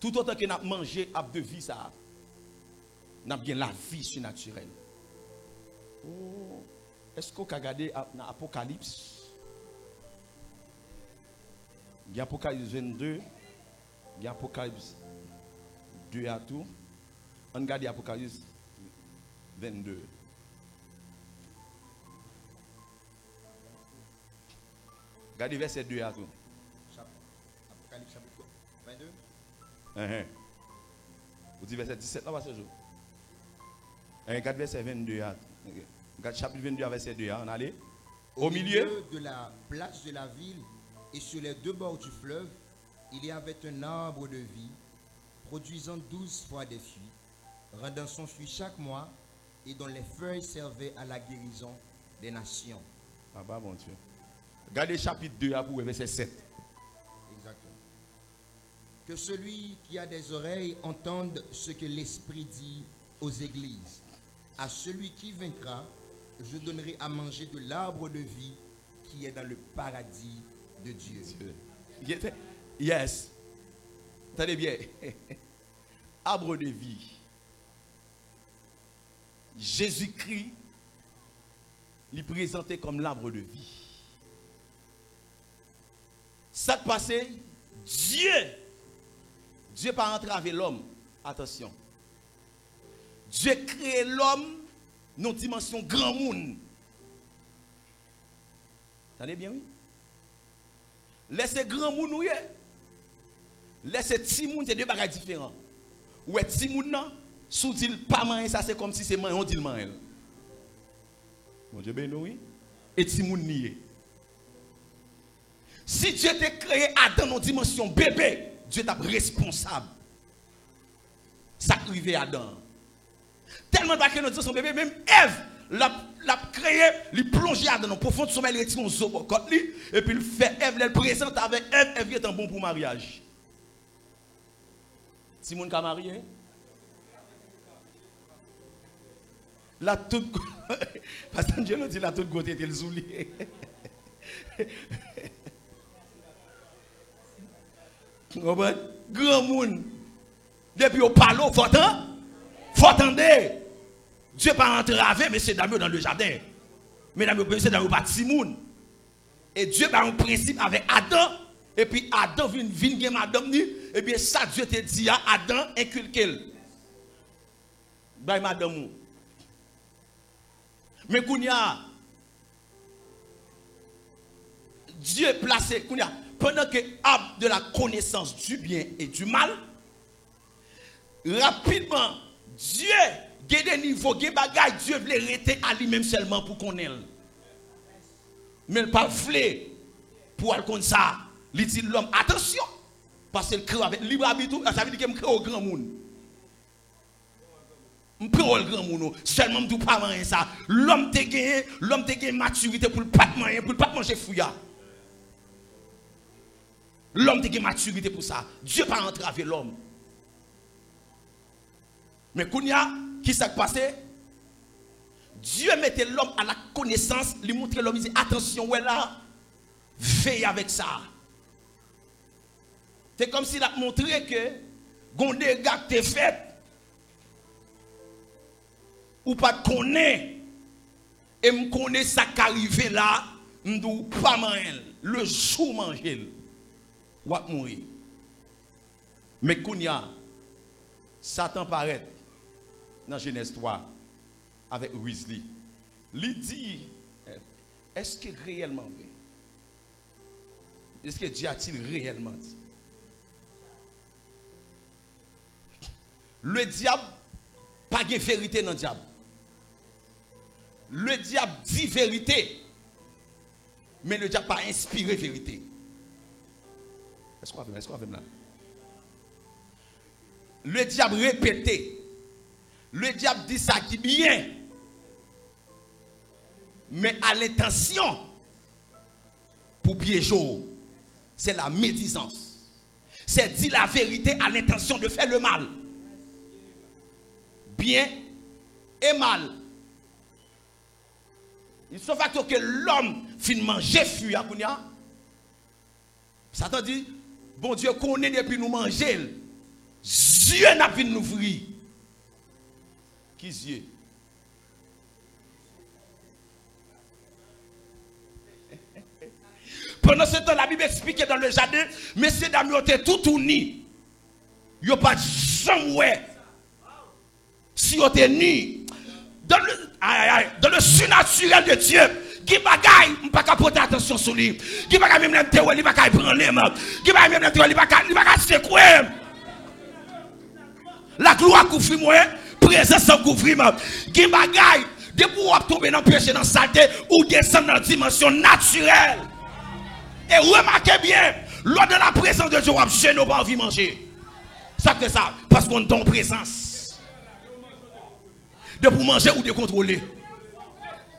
Tout autant que nous avons mangé à de vie, ça, nous avons bien la vie surnaturelle. Oh, est-ce qu'on a regardé dans l'Apocalypse? Il y a Apocalypse 22, il y a Apocalypse 2 à tout. On regarde Apocalypse 22. Regardez verset 2 à tout. Apocalypse chapitre 22. Vous dites verset 17 là, ce jour. Regarde verset 22 à tout. Regarde chapitre 22 verset 2 à on allait. Au milieu de la place de la ville et sur les deux bords du fleuve, il y avait un arbre de vie produisant 12 fois des fruits, rendant son fruit chaque mois et dont les feuilles servaient à la guérison des nations. Ah bah mon Dieu. Regardez chapitre 2 à pour verset 7. Exactement. Que celui qui a des oreilles entende ce que l'Esprit dit aux églises. À celui qui vaincra, je donnerai à manger de l'arbre de vie qui est dans le paradis de Dieu. Yes. Tenez bien. Arbre de vie. Jésus-Christ lui présenté comme l'arbre de vie. Ça qui passe, Dieu pas entravé l'homme. Attention. Dieu crée l'homme dans une dimension grand monde. Attendez bien, oui? Laissez grand monde, oui. Laissez petit monde, c'est deux bagages différents. Ouais, petit monde, non, sous dit pas manger, ça c'est comme si c'est manger, on dit le manger. Mon Dieu, ben oui. Et petit monde nié. Si Dieu t'a créé Adam dans une dimension bébé, Dieu t'a responsable. Ça arrive à Adam. Tellement pas que nous sommes bébé, même Ève l'a créé, lui plonger dans le profond de sommeil, il retire son zobocot, et puis il fait Ève, elle présente avec Ève, Ève est un bon pour mariage. Si mon cas marié, la toute, parce que Dieu nous dit la toute côté était le zouli. Grand monde, depuis au palo, faut attendre. Dieu pas entravé, mais c'est d'amour dans le jardin. Mais d'amour, c'est d'amour pas Timoun. Et Dieu a un principe avec Adam. Et puis Adam vient madame ni. Et bien ça, Dieu te dit à Adam, inculquez-le. Bye madame. Mais Kounia, Dieu est placé, Kounia, pendant que arbre de la connaissance du bien et du mal, rapidement, Dieu, il y a des niveaux, il y a des bagages, Dieu veut arrêter à lui-même seulement pour qu'on ait. Mais il ne pas voulu pour aller comme ça. Il dit l'homme, attention, parce qu'il crée avec libre arbitre, ça veut dire qu'il crée au grand monde. Je crée au grand monde, seulement je ne pas manger ça. L'homme te gagne maturité pour ne pas manger, pour ne pas manger fouillard. L'homme te gagne maturité pour ça. Dieu pas entravé l'homme. Mais Kounia, qui s'est passé? Dieu mettait l'homme à la connaissance, lui montrait l'homme, il dit attention, ouais là, veille avec ça. C'est comme s'il a montré que, gondé gars que t'es fait, ou pas de connaître, et me connaît ça qui arrive là, m'dou pas manger, le jour manger, ou à mourir. Mais Kounia, Satan paraît dans Genèse 3 avec Wesley. Il dit, est-ce que réellement vrai? Est-ce que Dieu a-t-il réellement dit? Le diable, pas de vérité dans le diable. Le diable dit vérité, mais le diable n'a pas inspiré vérité. Est-ce qu'on va là? Le diable répétait. Le diable dit ça qui est bien. Mais à l'intention, pour piéger, c'est la médisance. C'est dire la vérité à l'intention de faire le mal. Bien et mal. Il se fait que l'homme finit manger fuit à Kounia. Satan dit, bon Dieu connaît depuis nous manger. Dieu n'a pas nous ouvrir. Qui Dieu? Pendant ce temps, la Bible explique dans le jardin, messieurs dames, ils étaient tout unis. Ils n'ont pas jamais. Si ils étaient unis, dans le surnaturel de Dieu, qui bagaille, on ne peut pas porter attention sur lui. Qui bagaille même l'entrer, il ne peut pas prendre les mains. Qui bagaille même l'entrer, il ne peut pas secouer. La gloire couvre moi, présence couvre moi. Qui bagaille, depuis qu'on tomber dans le péché, dans la saleté, ou descendre dans la dimension naturelle. Et remarquez bien, lors de la présence de Dieu, je n'ai pas envie de manger. Ça fait ça, parce qu'on est en présence. De pour manger ou de contrôler.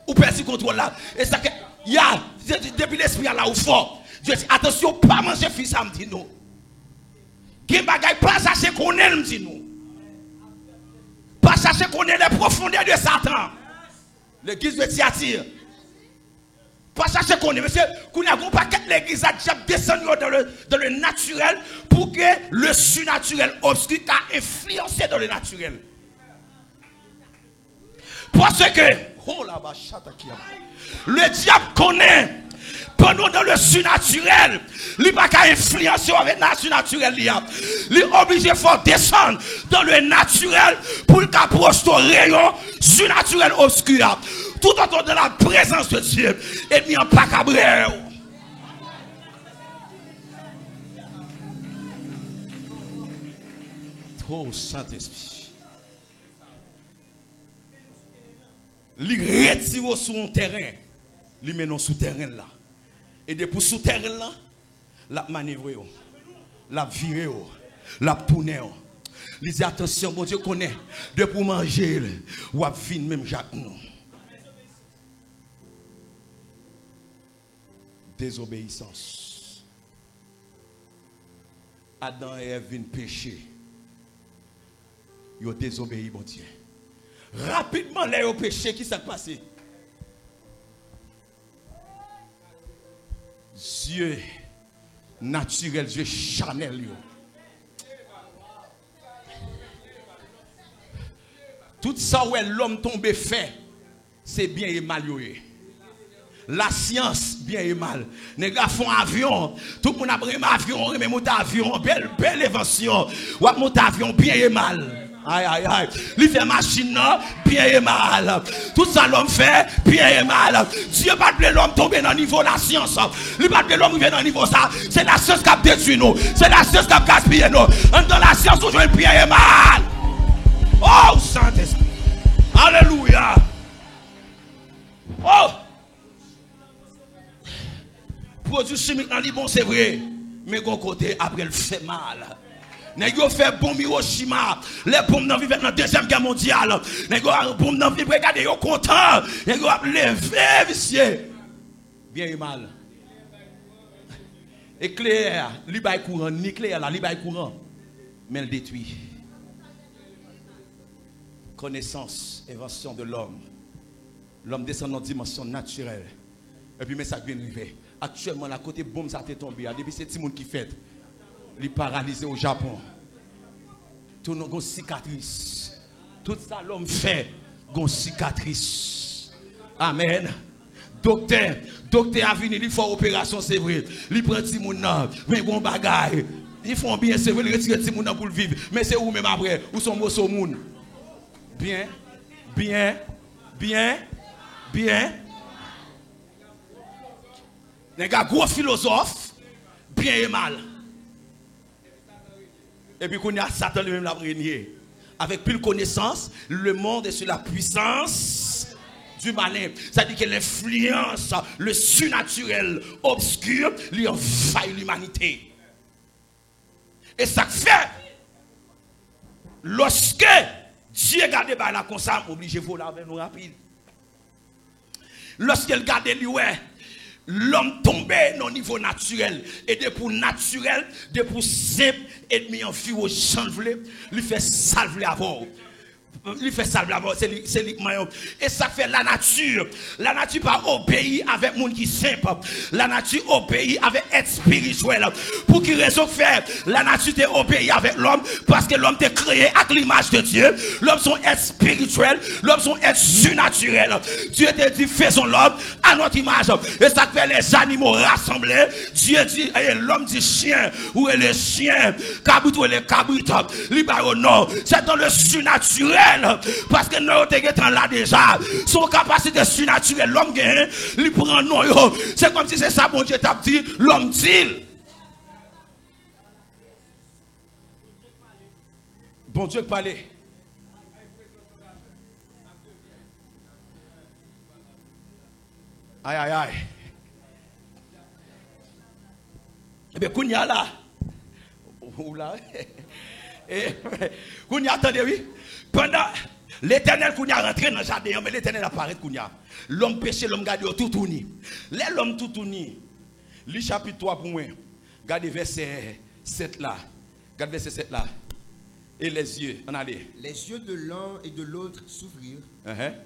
Ou percer contrôle là. Et ça, il y a, depuis l'esprit là où fort, Dieu dit, attention, pas manger fils, ça me dit non. Qui bagaille, pas chercher qu'on est, me dit non. Pas chercher qu'on est les profondeurs de Satan. L'église de Thyatire. Pas chercher qu'on est, monsieur, qu'on a un paquet de l'église a déjà descendu dans le naturel pour que le surnaturel obscur a influencé dans le naturel. Parce que, oh là bas, le diable connaît, pendant dans le surnaturel, il n'a pas qu'à influencer avec le surnaturel. Il est obligé de faire descendre dans le naturel pour qu'il approche ton rayon surnaturel obscur. Tout autour de la présence de Dieu, et mis en pas cabré. Oh Saint-Esprit. Il retire sur un terrain, il met dans souterrain là. Et depuis souterrain là, la manœuvre, la viré, la tourner. Il dit attention, bon Dieu connaît, de pour manger, ou à venir même Jacques nous. Désobéissance. Adam et Ève viennent pécher. Ils ont désobéi, bon Dieu. Rapidement, les ont péché, qui s'est passé? Dieu naturel, Dieu charnel. Tout ça où l'homme tombé fait, c'est bien et mal. La science, bien et mal. Les gars font avion. Tout le monde a pris un avion, mais monter avion. Belle invention. Ou a monter avion, bien et mal. Aïe, aïe, aïe. Il fait machine, bien et mal. Tout ça, l'homme fait, bien et mal. Dieu pas de l'homme tomber dans le niveau de la science. Il pas de l'homme arriver dans le niveau ça. C'est la science qui a détruit nous. C'est la science qui a gaspillé nous. Dans la science, on joue bien et mal. Oh, Saint-Esprit. Alléluia. Oh. Produit chimique dans le bon, c'est vrai. Mais de côté, après, il fait mal. Nèg yo fait bombe Hiroshima, les bombes dans vivent dans la deuxième guerre mondiale. Nèg yo bombe dans vivre regardez yo content. Nèg yo lever vicieux. Bien et mal. Éclair, li bay courant, nucléaire là, li bay courant. Mais elle détruit. Connaissance, invention de l'homme. L'homme descend dans une dimension naturelle. Et puis mais ça vient arriver. Actuellement la côté bombe ça t'est tombé, depuis c'est petit monde qui fait. Il est paralysé au Japon. Tout nos cicatrices. Tout ça l'homme fait, gon cicatrice. Amen. Docteur a venu, il faut opération, c'est vrai. Il prend petit monde, mais bon bagaille. Ils font bien, c'est vrai, ils retirent les gens pour le vivre. Mais c'est où même après? Où sont les gens? Bien, bien, bien, bien. Les gars, gros philosophe, bien et mal. Et puis, quand il y a Satan lui-même l'a régné. Avec plus de connaissance, le monde est sur la puissance du malin. C'est-à-dire que l'influence, le surnaturel obscur, lui envahit l'humanité. Et ça fait, lorsque Dieu regarde là comme ça, obligé de voler avec nous rapide. Lorsqu'il regarde lui, ouais, l'homme tombé au niveau naturel. Et de pour naturel, de pour simple, ennemi en vie au chanvler, lui fait salver avant. Lui fait salver avant, c'est lui. Et ça fait la nature. La nature pas obéir avec monde qui simple. La nature obéit avec être spirituel. Pour qui raison faire la nature t'est obéi avec l'homme parce que l'homme t'est créé avec l'image de Dieu. L'homme son être spirituel, l'homme son être surnaturel. Dieu t'a dit faisons l'homme à notre image. Et ça fait les animaux rassemblés. Dieu dit l'homme dit chien ou les chiens, cabrit ou les cabrites. Non, c'est dans le surnaturel. Parce que nous sommes là déjà. Son capacité surnaturelle, l'homme gagne, il prend non. C'est comme si c'est ça, mon Dieu t'a dit, l'homme dit. Bon Dieu parler. Aïe, aïe, aïe. Eh bien, Kounia là. Oula. Kounia, attendez, oui. Pendant l'éternel Kounia rentré dans le jardin, mais l'éternel apparaît Kounia. L'homme péché, l'homme garde tout tourni. L'homme tout tourni. Le chapitre 3 pour moi. Regardez verset 7 là. Regardez verset 7 là. Et les yeux, on allait. Les yeux de l'un et de l'autre s'ouvrirent.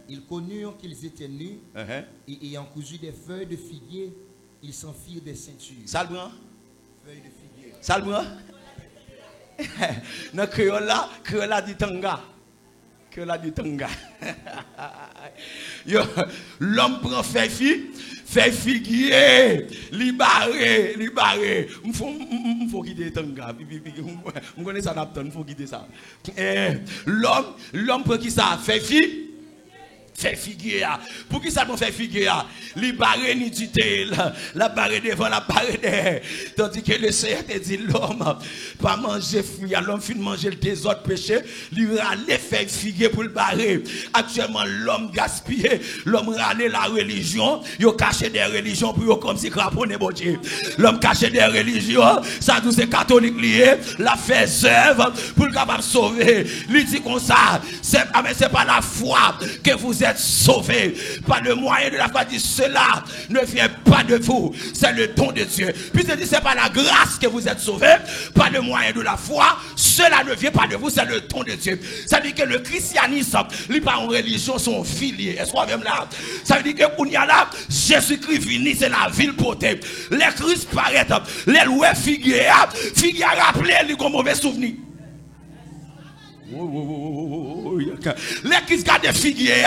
Ils connurent qu'ils étaient nus. Et ayant cousu des feuilles de figuier, ils s'en firent des ceintures. Salbran? Feuilles de figuier. Salbran? Dans créole là dit tanga. Créole là dit tanga. L'homme prend feuille figuier, libéré. Faut quitter tanga. On connaît ça n'apton, faut quitter ça. L'homme prend qui ça? Fait figuer. Pour qui ça prend fait figuer? Libéré nudité, la barre devant, la barre derrière. Tandis que le Seigneur te dit l'homme, pas manger fruit, l'homme fin manger des autres péchés, lui râler fait figuer pour le barrer. Actuellement, l'homme gaspillé, l'homme râler la religion, il caché des religions pour comme si craponné bon Dieu. L'homme caché des religions, ça nous est catholique lié, la fait œuvre pour le capable sauver. Il dit comme ça, c'est pas la foi que vous êtes sauvés, par le moyen de la foi. Dit cela ne vient pas de vous, c'est le don de Dieu. Puis il dit c'est pas la grâce que vous êtes sauvés, par le moyen de la foi, cela ne vient pas de vous, c'est le don de Dieu. Ça veut dire que le christianisme, les parents religion sont filiés. Est-ce qu'on même là? Ça veut dire que qu'on y a là, Jésus-Christ vini, c'est la ville potée. Les Christ paraît, les loués figuier rappelé les mauvais souvenirs. Les qui gardent des figuier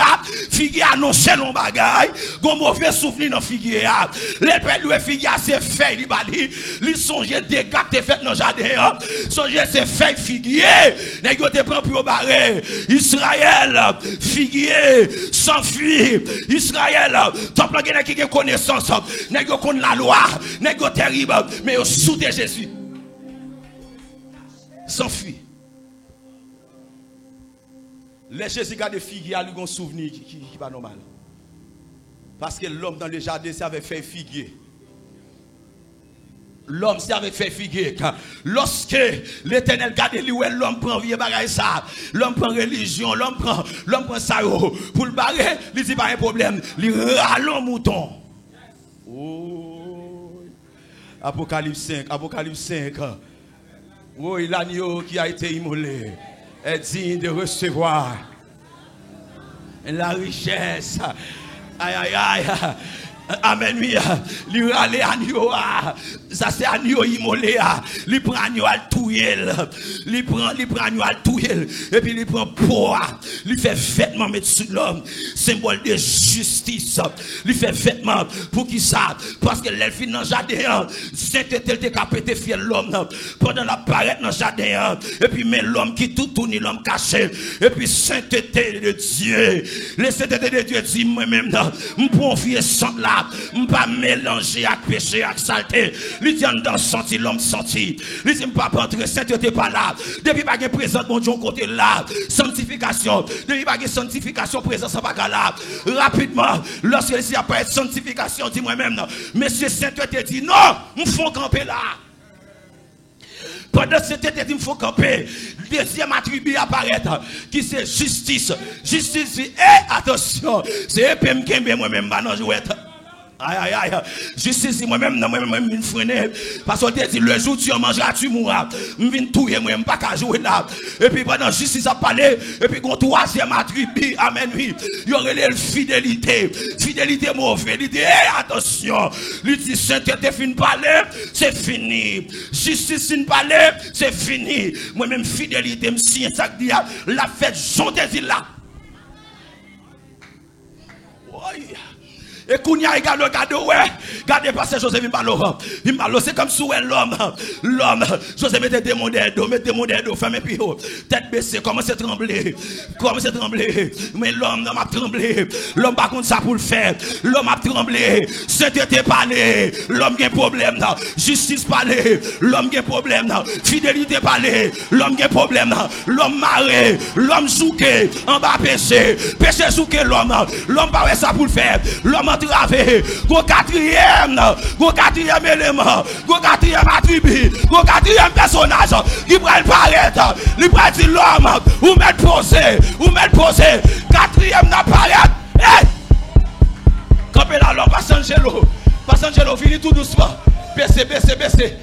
annoncent l'on bagaille, gon mauvais souvenir dans figuier. Les pères de figuier c'est fait li bali, li songe des gars te fait dans jardin, songe c'est fait figuier, nèg yo te prend pour barrer. Israël figuier s'enfuit. Israël top la gen qui connaissance, nèg yo connaît la loi, nèg yo terrible, mais yo sous de Jésus. S'enfuit. Les Jésus garde figuier à lui un souvenir qui n'est pas normal. Parce que l'homme dans le jardin, c'est avec fait figuier. L'homme, c'est avec fait figuier. Lorsque l'Éternel garde lui, l'homme prend vieux bagaille ça. L'homme prend religion, l'homme prend ça pour le barrer, il dit pas un problème. Il râle mouton. Oh. Apocalypse 5. Oh, l'agneau qui a été immolé est digne de recevoir la richesse. Aïe, aïe, aïe. Amen, oui. Il râle agneau. Ça c'est agneau immolé. Il prend agneau à touyer. Il prend agneau à touyer. Et puis il prend poids. Il fait vêtement mettre sur l'homme. Symbole de justice. Il fait vêtement pour qui ça? Parce que l'elfine dans le jardin. Sainteté te capté fier l'homme. Pendant la paraître dans le jardin. Et puis mais l'homme qui tout tourne, l'homme caché. Et puis sainteté de Dieu. Les sainteté de Dieu dit moi-même. Je prends fier sang là. Je ne pas mélanger avec péché, avec saleté. Il dit dans senti, l'homme senti. Il dit je ne pas entrer, sainteté pas là. Depuis pas de présence, mon Dieu, côté là. Sanctification. Depuis pas de sanctification, présence pas là. Rapidement, lorsque il y a pas de sanctification, dit moi-même, monsieur sainteté dit non, il faut camper là. Pendant cette été, il faut camper. Deuxième attribut apparaît, qui c'est justice. Justice, dit, attention, c'est épée moi-même, non, je vais être. Aïe, aïe, aïe. Justice, moi-même, je me freine. Parce qu'on dit, le jour où tu mangeras, tu mourras. Je viens tout, je ne pas qu'à jouer là. Et puis, pendant justice a parlé, et puis, qu'on troisième attribut, amen, oui. Il y aurait la fidélité. Fidélité mauvaise. Il dit, attention. Il dit, sainteté fin parler, c'est fini. Justice fin parler, c'est fini. Moi-même, fidélité, me signe ça que dit, la fête, j'en désire là. Oui. Et Kounia également, regardez pas José Vimbalo. Vimbalo, c'est comme si l'homme, José mettait des modèles d'eau, femme et puis tête baissée, commence à trembler. Mais l'homme n'a pas tremblé. L'homme par contre ça pour le faire. L'homme a tremblé. Sainteté parler. L'homme a un problème. Justice parler. L'homme a un problème. Fidélité parler. L'homme a un problème. L'homme marré. L'homme souqué. En bas péché. Péché souqué l'homme. L'homme pas ça pour le faire. L'homme travé, go quatrième élément, go quatrième attribut, go quatrième personnage, qui va paraître, il va dire l'homme, ou mettre posé, quatrième n'apparaît, campez là, l'homme, passe Angelo, finit tout doucement, baissez, baissez,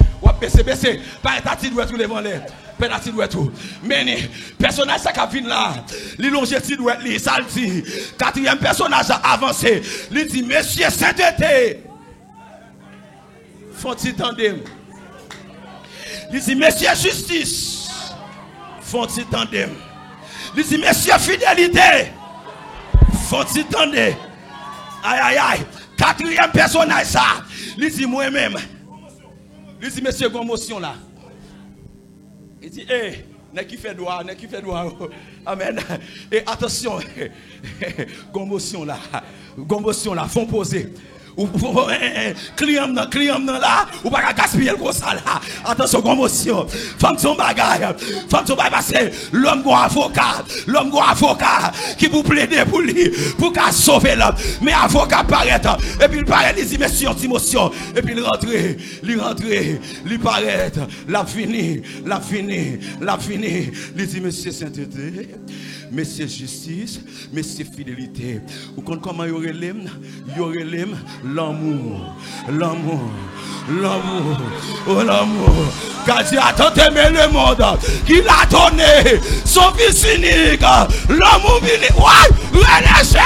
pas état de tout devant les. Penalty doit tout. Mais personnage ça qui vient là, il longe ti doit li, ça le dit. Quatrième personnage avancé, il dit monsieur sainteté. Font-ils tandem. Il dit monsieur justice. Font-ils tandem. Il dit monsieur fidélité. Font-ils tandem. Aïe. Quatrième personnage ça, il dit moi-même. Il dit monsieur commotion là. Il dit, n'est qui fait droit. Amen. Et attention, commotion là, font poser. Client là, ou pas gaspiller le ça là. Attention, commotion. Femme son bagaille parce que l'homme avocat qui vous plaide pour lui, pour qu'à sauver l'homme. Mais avocat paraît, et puis il paraît, il dit, monsieur, émotion, et puis il rentre, il paraît, la fini, il dit, monsieur sainteté, monsieur justice, monsieur fidélité. Ou comment il y aurait l'aime, l'amour. Oh l'amour. Car Dieu a tant aimé le monde qu'il a donné son fils unique. L'amour unique. Ouais, relâchez.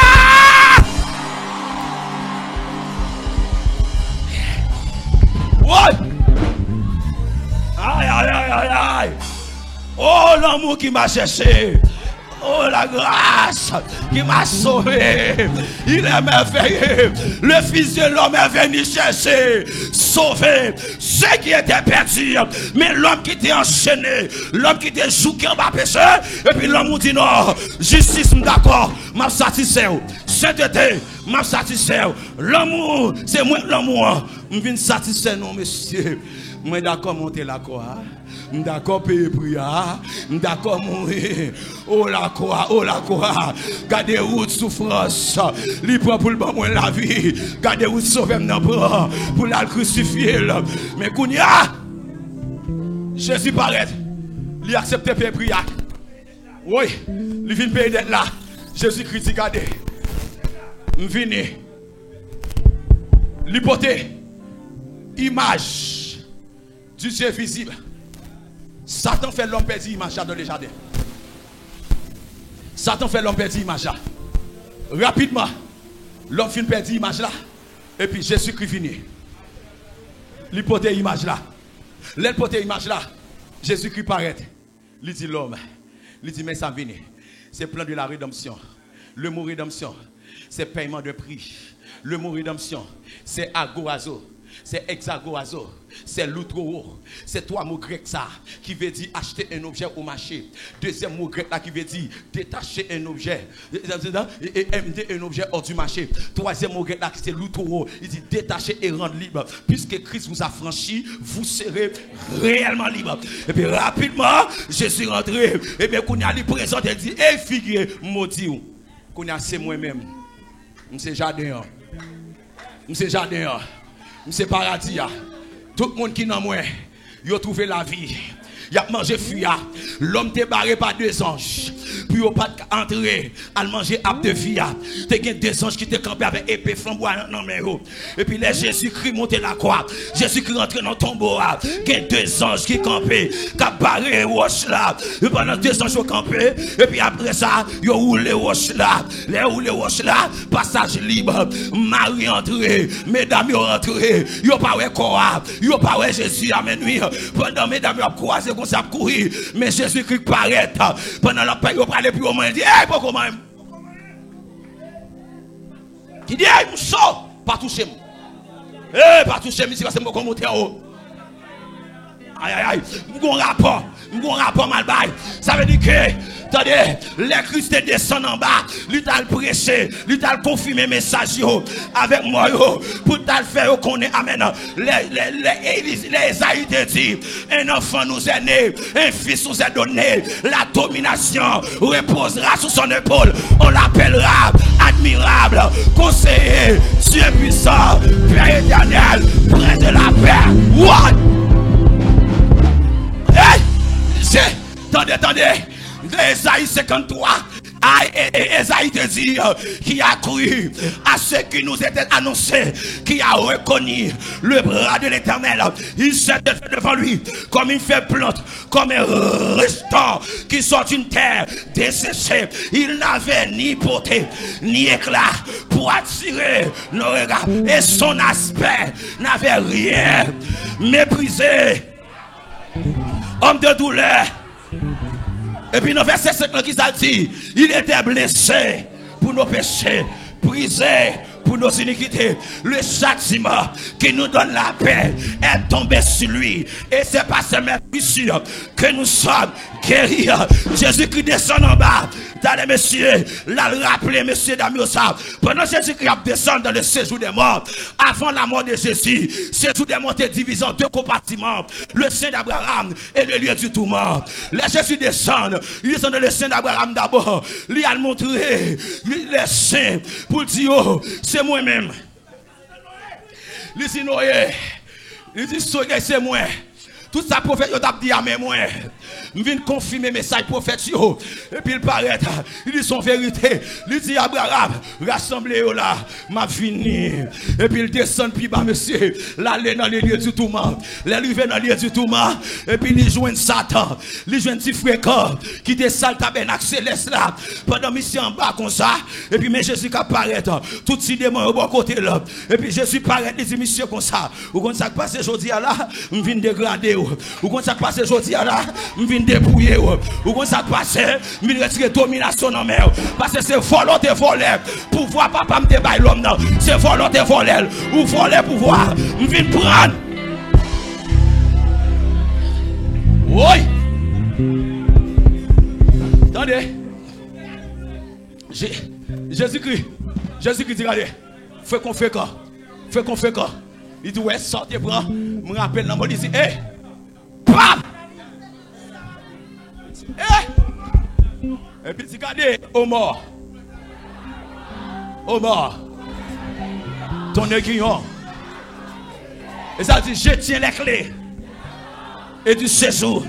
Ouais. Aïe. Oh l'amour qui m'a cherché. Oh la grâce qui m'a sauvé. Il est merveilleux. Le Fils de l'homme est venu chercher, sauver ceux qui étaient perdus. Mais l'homme qui était enchaîné, l'homme qui était joué en bas péché, et puis l'homme dit non, justice d'accord, m'a satisfait. Sainteté, m'a satisfait. L'amour, c'est moi l'amour. Je viens satisfaire non monsieur. Moi d'accord monter la croix. D'accord payer prière, d'accord mourir. Oh la croix. Gardez route souffrance. Li prend pour le bon moi la vie. Gardez route sauver m'nan bras pour la crucifier. Mais kounya Jésus paraît. Il accepte payer prière. Oui, il vient payer d'être là. Jésus critique gardez. M'vini. L'hypothèse image du Dieu visible. Satan fait l'homme perdre l'image dans le jardin. Satan fait l'homme perdre l'image là. Rapidement, l'homme finit perdre l'image là. Et puis Jésus-Christ venu. Il porte l'image là. L'elle porte l'image là. Jésus-Christ paraît. Il dit l'homme. Il dit mais ça vient. C'est plan de la rédemption. Le mot rédemption, c'est paiement de prix. Le mot rédemption, c'est agorazo. C'est hexagorazo, c'est l'outro, c'est trois mots grecs ça qui veut dire acheter un objet au marché. Deuxième mot grec là qui veut dire détacher un objet et MD un objet hors du marché. Troisième mot grec là c'est l'outro, il dit détacher et rendre libre. Puisque Christ vous a franchi, vous serez réellement libre. Et puis rapidement, je suis rentré. Et bien qu'on y a les présents, il dit hey figure maudit qu'on y a c'est moi-même. Monsieur jardin. Monsieur jardin. C'est paradis. Tout le monde qui n'a moins, il a trouvé la vie. Il a mangé fuya. L'homme t'est barré par deux anges. Puis il n'a pas entré à manger à de vie. Tu as deux anges qui te campé avec épée flamboyante dans mes roues. Et puis les Jésus-Christ monté la croix. Jésus-Christ rentré dans le tombeau. Il y a deux anges qui campaient. Qui ont barré roche là. Et pendant deux anges qui campaient. Et puis après ça, ils ont roulé roche là. Les roulé roche là. Passage libre. Marie entrée. Mesdames ils ont rentré. Ils n'ont pas eu quoi. Ils n'ont pas eu Jésus à minuit. Pendant mesdames ils ont croisé. Ça courir, mais Jésus-Christ paraît pendant la paix, il va aller plus au moins, il dit, hey, pourquoi même? Il dit, hey, mousso, pas toucher moi. Hey, pas toucher moi, c'est parce que je vais monter en haut. Aïe, aïe, aïe, mon rapport mal bail. Ça veut dire que, attendez, les Christ descendent en bas, lui t'a prêché, lui t'a confirmé message avec moi, pour t'a faire qu'on est, amen. Les Aïe te dit, un enfant nous est né, un fils nous est donné, la domination reposera sur son épaule, on l'appellera admirable, conseiller, Dieu puissant, Père éternel, Prince de la paix. What? Attendez, Esaïe 53, Esaïe te dit qui a cru à ce qui nous était annoncé, qui a reconnu le bras de l'Éternel. Il s'est devant lui comme une faible plante, comme un restant qui sort d'une terre desséchée. Il n'avait ni beauté ni éclat pour attirer nos regards, et son aspect n'avait rien. Méprisé, homme de douleur. Et puis dans verset 5 qui ça dit, il était blessé pour nos péchés, brisé pour nos iniquités. Le châtiment qui nous donne la paix est tombé sur lui. Et c'est par ce même sûr que nous sommes guéris. Jésus-Christ descend en bas. Attendez, messieurs, là, le rappeler, messieurs, dames, pendant Jésus-Christ descend dans le séjour des morts, avant la mort de Jésus, séjour des morts est divisé en deux compartiments, le sein d'Abraham et le lieu du tourment. Là, Jésus descend, il descend dans le sein d'Abraham d'abord, lui a montré les saints pour dire, oh, c'est moi-même. Il dit, Noé, il dit, c'est moi. Tout ça, prophète, il a dit à moi. Je viens confirmer le message prophète. Et puis il paraît, il dit son vérité. Il dit Abraham, rassemblez-vous là, m'a fini. Et puis il descend, puis bas, monsieur, l'aller dans les lieux du tourment. L'arriver dans les lieux du tourment. Et puis il joint Satan. Il joint petit fréquent qui descend le tabernacle céleste là. Pendant mission en bas comme ça. Et puis mais Jésus qui apparaît. Tout ces démons au bon côté là. Et puis Jésus paraît, il dit monsieur comme ça. Ou comme ça passe aujourd'hui là, je viens dégrader. Ou comme ça passe aujourd'hui là, je viens dépouiller. Ou comme ça passe, je viens retirer domination dans mer. Parce que c'est volonté voler. Pouvoir papa me débaille l'homme non. C'est volonté voler. Ou voler pouvoir. Je viens prendre. Oui. Attendez. Jésus-Christ dit, regardez, fais qu'on fait quoi? Fais qu'on fait quoi? Il dit, ouais, sortez, bras. Me rappelle dans mon dit, hé, pam! Et puis, regardez, au mort. Au mort. Ton aiguillon. Et ça dit, je tiens les clés. Et du séjour.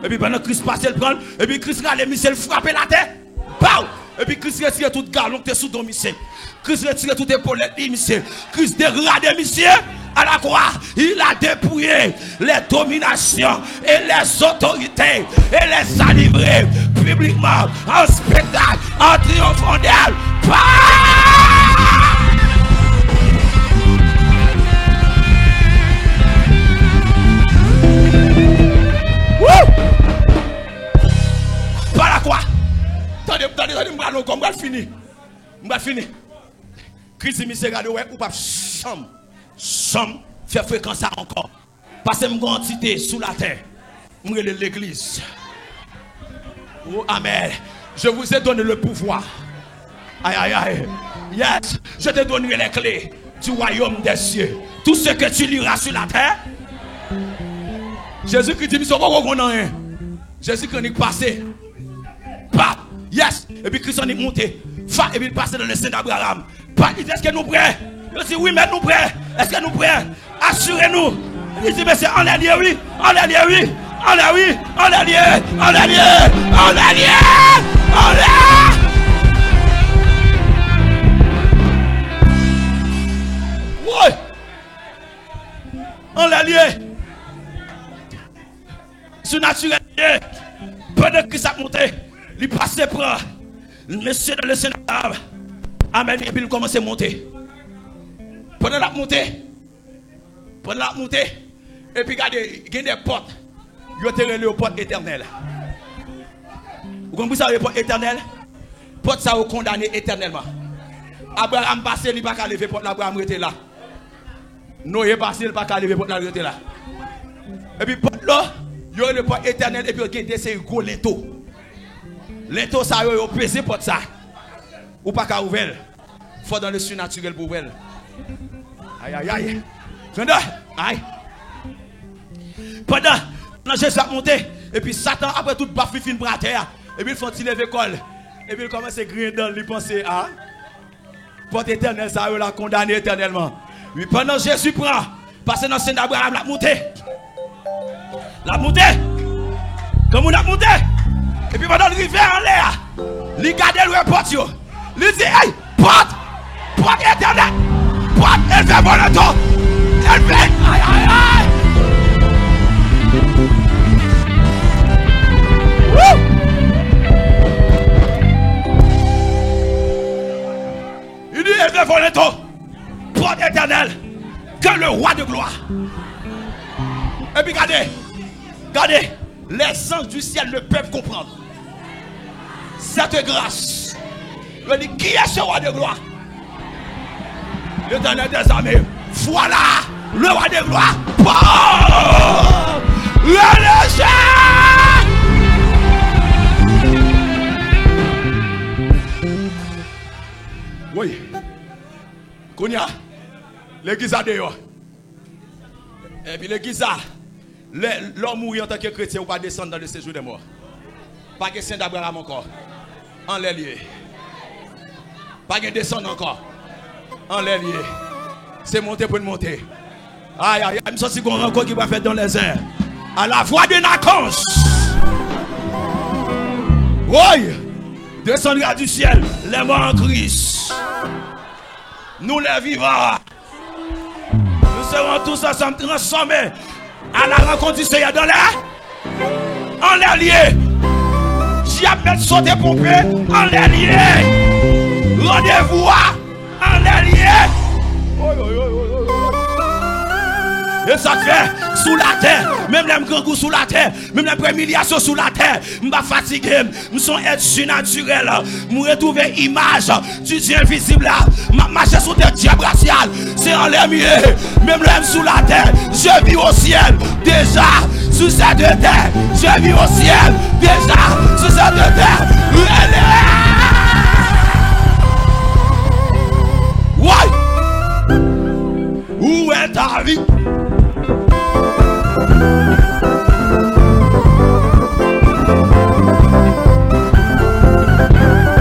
Et puis, pendant que Christ passe, il prend. Et puis, Christ a les missiles frapper la tête. Pow! Et puis Christ retire tout galon que tu es sous ton missile. Christ retire tout épaulette missile. Christ dégradé missile à la croix. Il a dépouillé les dominations et les autorités et les a livrés publiquement en spectacle, en triomphant d'elle. fini. M'ba fini. Christ monsieur regarde ouais ou pas chambre. Chambre fait fréquence ça encore. Parce que m'gon entité sous la terre. M'rele l'église. Oh amen. Je vous ai donné le pouvoir. Aïe aïe aïe. Yes, je te donnerai les clés du royaume des cieux. Tout ce que tu liras sur la terre. Jésus-Christ dit, Jésus-Christ est passé. Pap, yes. Et puis Christ est monté. Et puis il passé dans le sein d'Abraham. Il dit, est-ce que nous prêts? Il dit, oui, mais nous prêts. Est-ce que nous prêts? Assurez-nous. Il dit, mais c'est en allié, oui. En allié, oui. En allié, oui. En allié. En allié. En allié. En allié. Oui. En allié. Surnaturel. Pendant que ça montait, il passait pour le monsieur dans le Sénat. Amen. Et puis il commençait à monter. Pendant la montée. Et puis regardez, il y a des portes. Il y a des portes éternelles. Vous comprenez ça, les portes éternelles? Portes ça ont condamné éternellement. Abraham passé, il n'a pas qu'à lever porte, Abraham était là. Noé passé, il n'a pas qu'à lever porte, il était là. Et puis porte là. Il y a le port éternel et puis il y a des gros linteaux. Linteaux, ça y a pesé pour ça. Ou pas qu'à ouvrir. Il faut dans le surnaturel pour ouvrir. Aïe, aïe, aïe. Aïe. Pendant Jésus a monté. Et puis Satan, après tout, baffi fin pour la terre. Et puis il faut tirer l'école. Et puis il commence à griller dans lui penser à. Porte éternelle, ça y a condamné éternellement. Mais pendant Jésus prend. Parce que dans le sein d'Abraham, la montée. La montée. Comme on a monté. Et puis pendant le rivière en l'air. Il garde le porte. Il dit, hey, porte éternelle. Porte, elle fait bon le temps. Elle fait. Aïe, aïe, aïe. Wouh. Il dit, elle fait bon le temps. Porte éternelle. Que le roi de gloire. Et puis regardez, les anges du ciel ne peuvent comprendre cette grâce. Je dis, qui est ce roi de gloire? L'Éternel des armées. Voilà le roi de gloire. Oh, le léger. Oui. Kounia, l'église a dehors. Et puis l'église a. L'homme mourit en tant que chrétien ou pas descendre dans le séjour des morts. Pas que Saint d'Abraham encore. En les liés. Pas que descendre encore. En les liés. C'est monter pour monter. Aïe aïe, il me semble qu'on rencontre qui va faire dans les airs. À la voix de Nakonch. Oui. Descendra du ciel les morts en Christ. Nous les vivants. Nous serons tous ensemble transformés. À la rencontre du Seigneur dans l'air. En l'air lié. Jamais sauté pompé. En l'air lié. Rendez-vous en l'air lié. Et ça fait sous la terre. Même les grands goûts sous la terre. Même les humiliations sous la terre. Je suis fatigué. Je suis être surnaturel. Je retrouver l'image du Dieu invisible. Je marche sous terre diabratiale. C'est en l'air mieux. Même l'homme sous la terre. Je vis au ciel. Déjà, sous cette terre. Je vis au ciel. Déjà, sous cette terre. Ouais. Où est ta vie?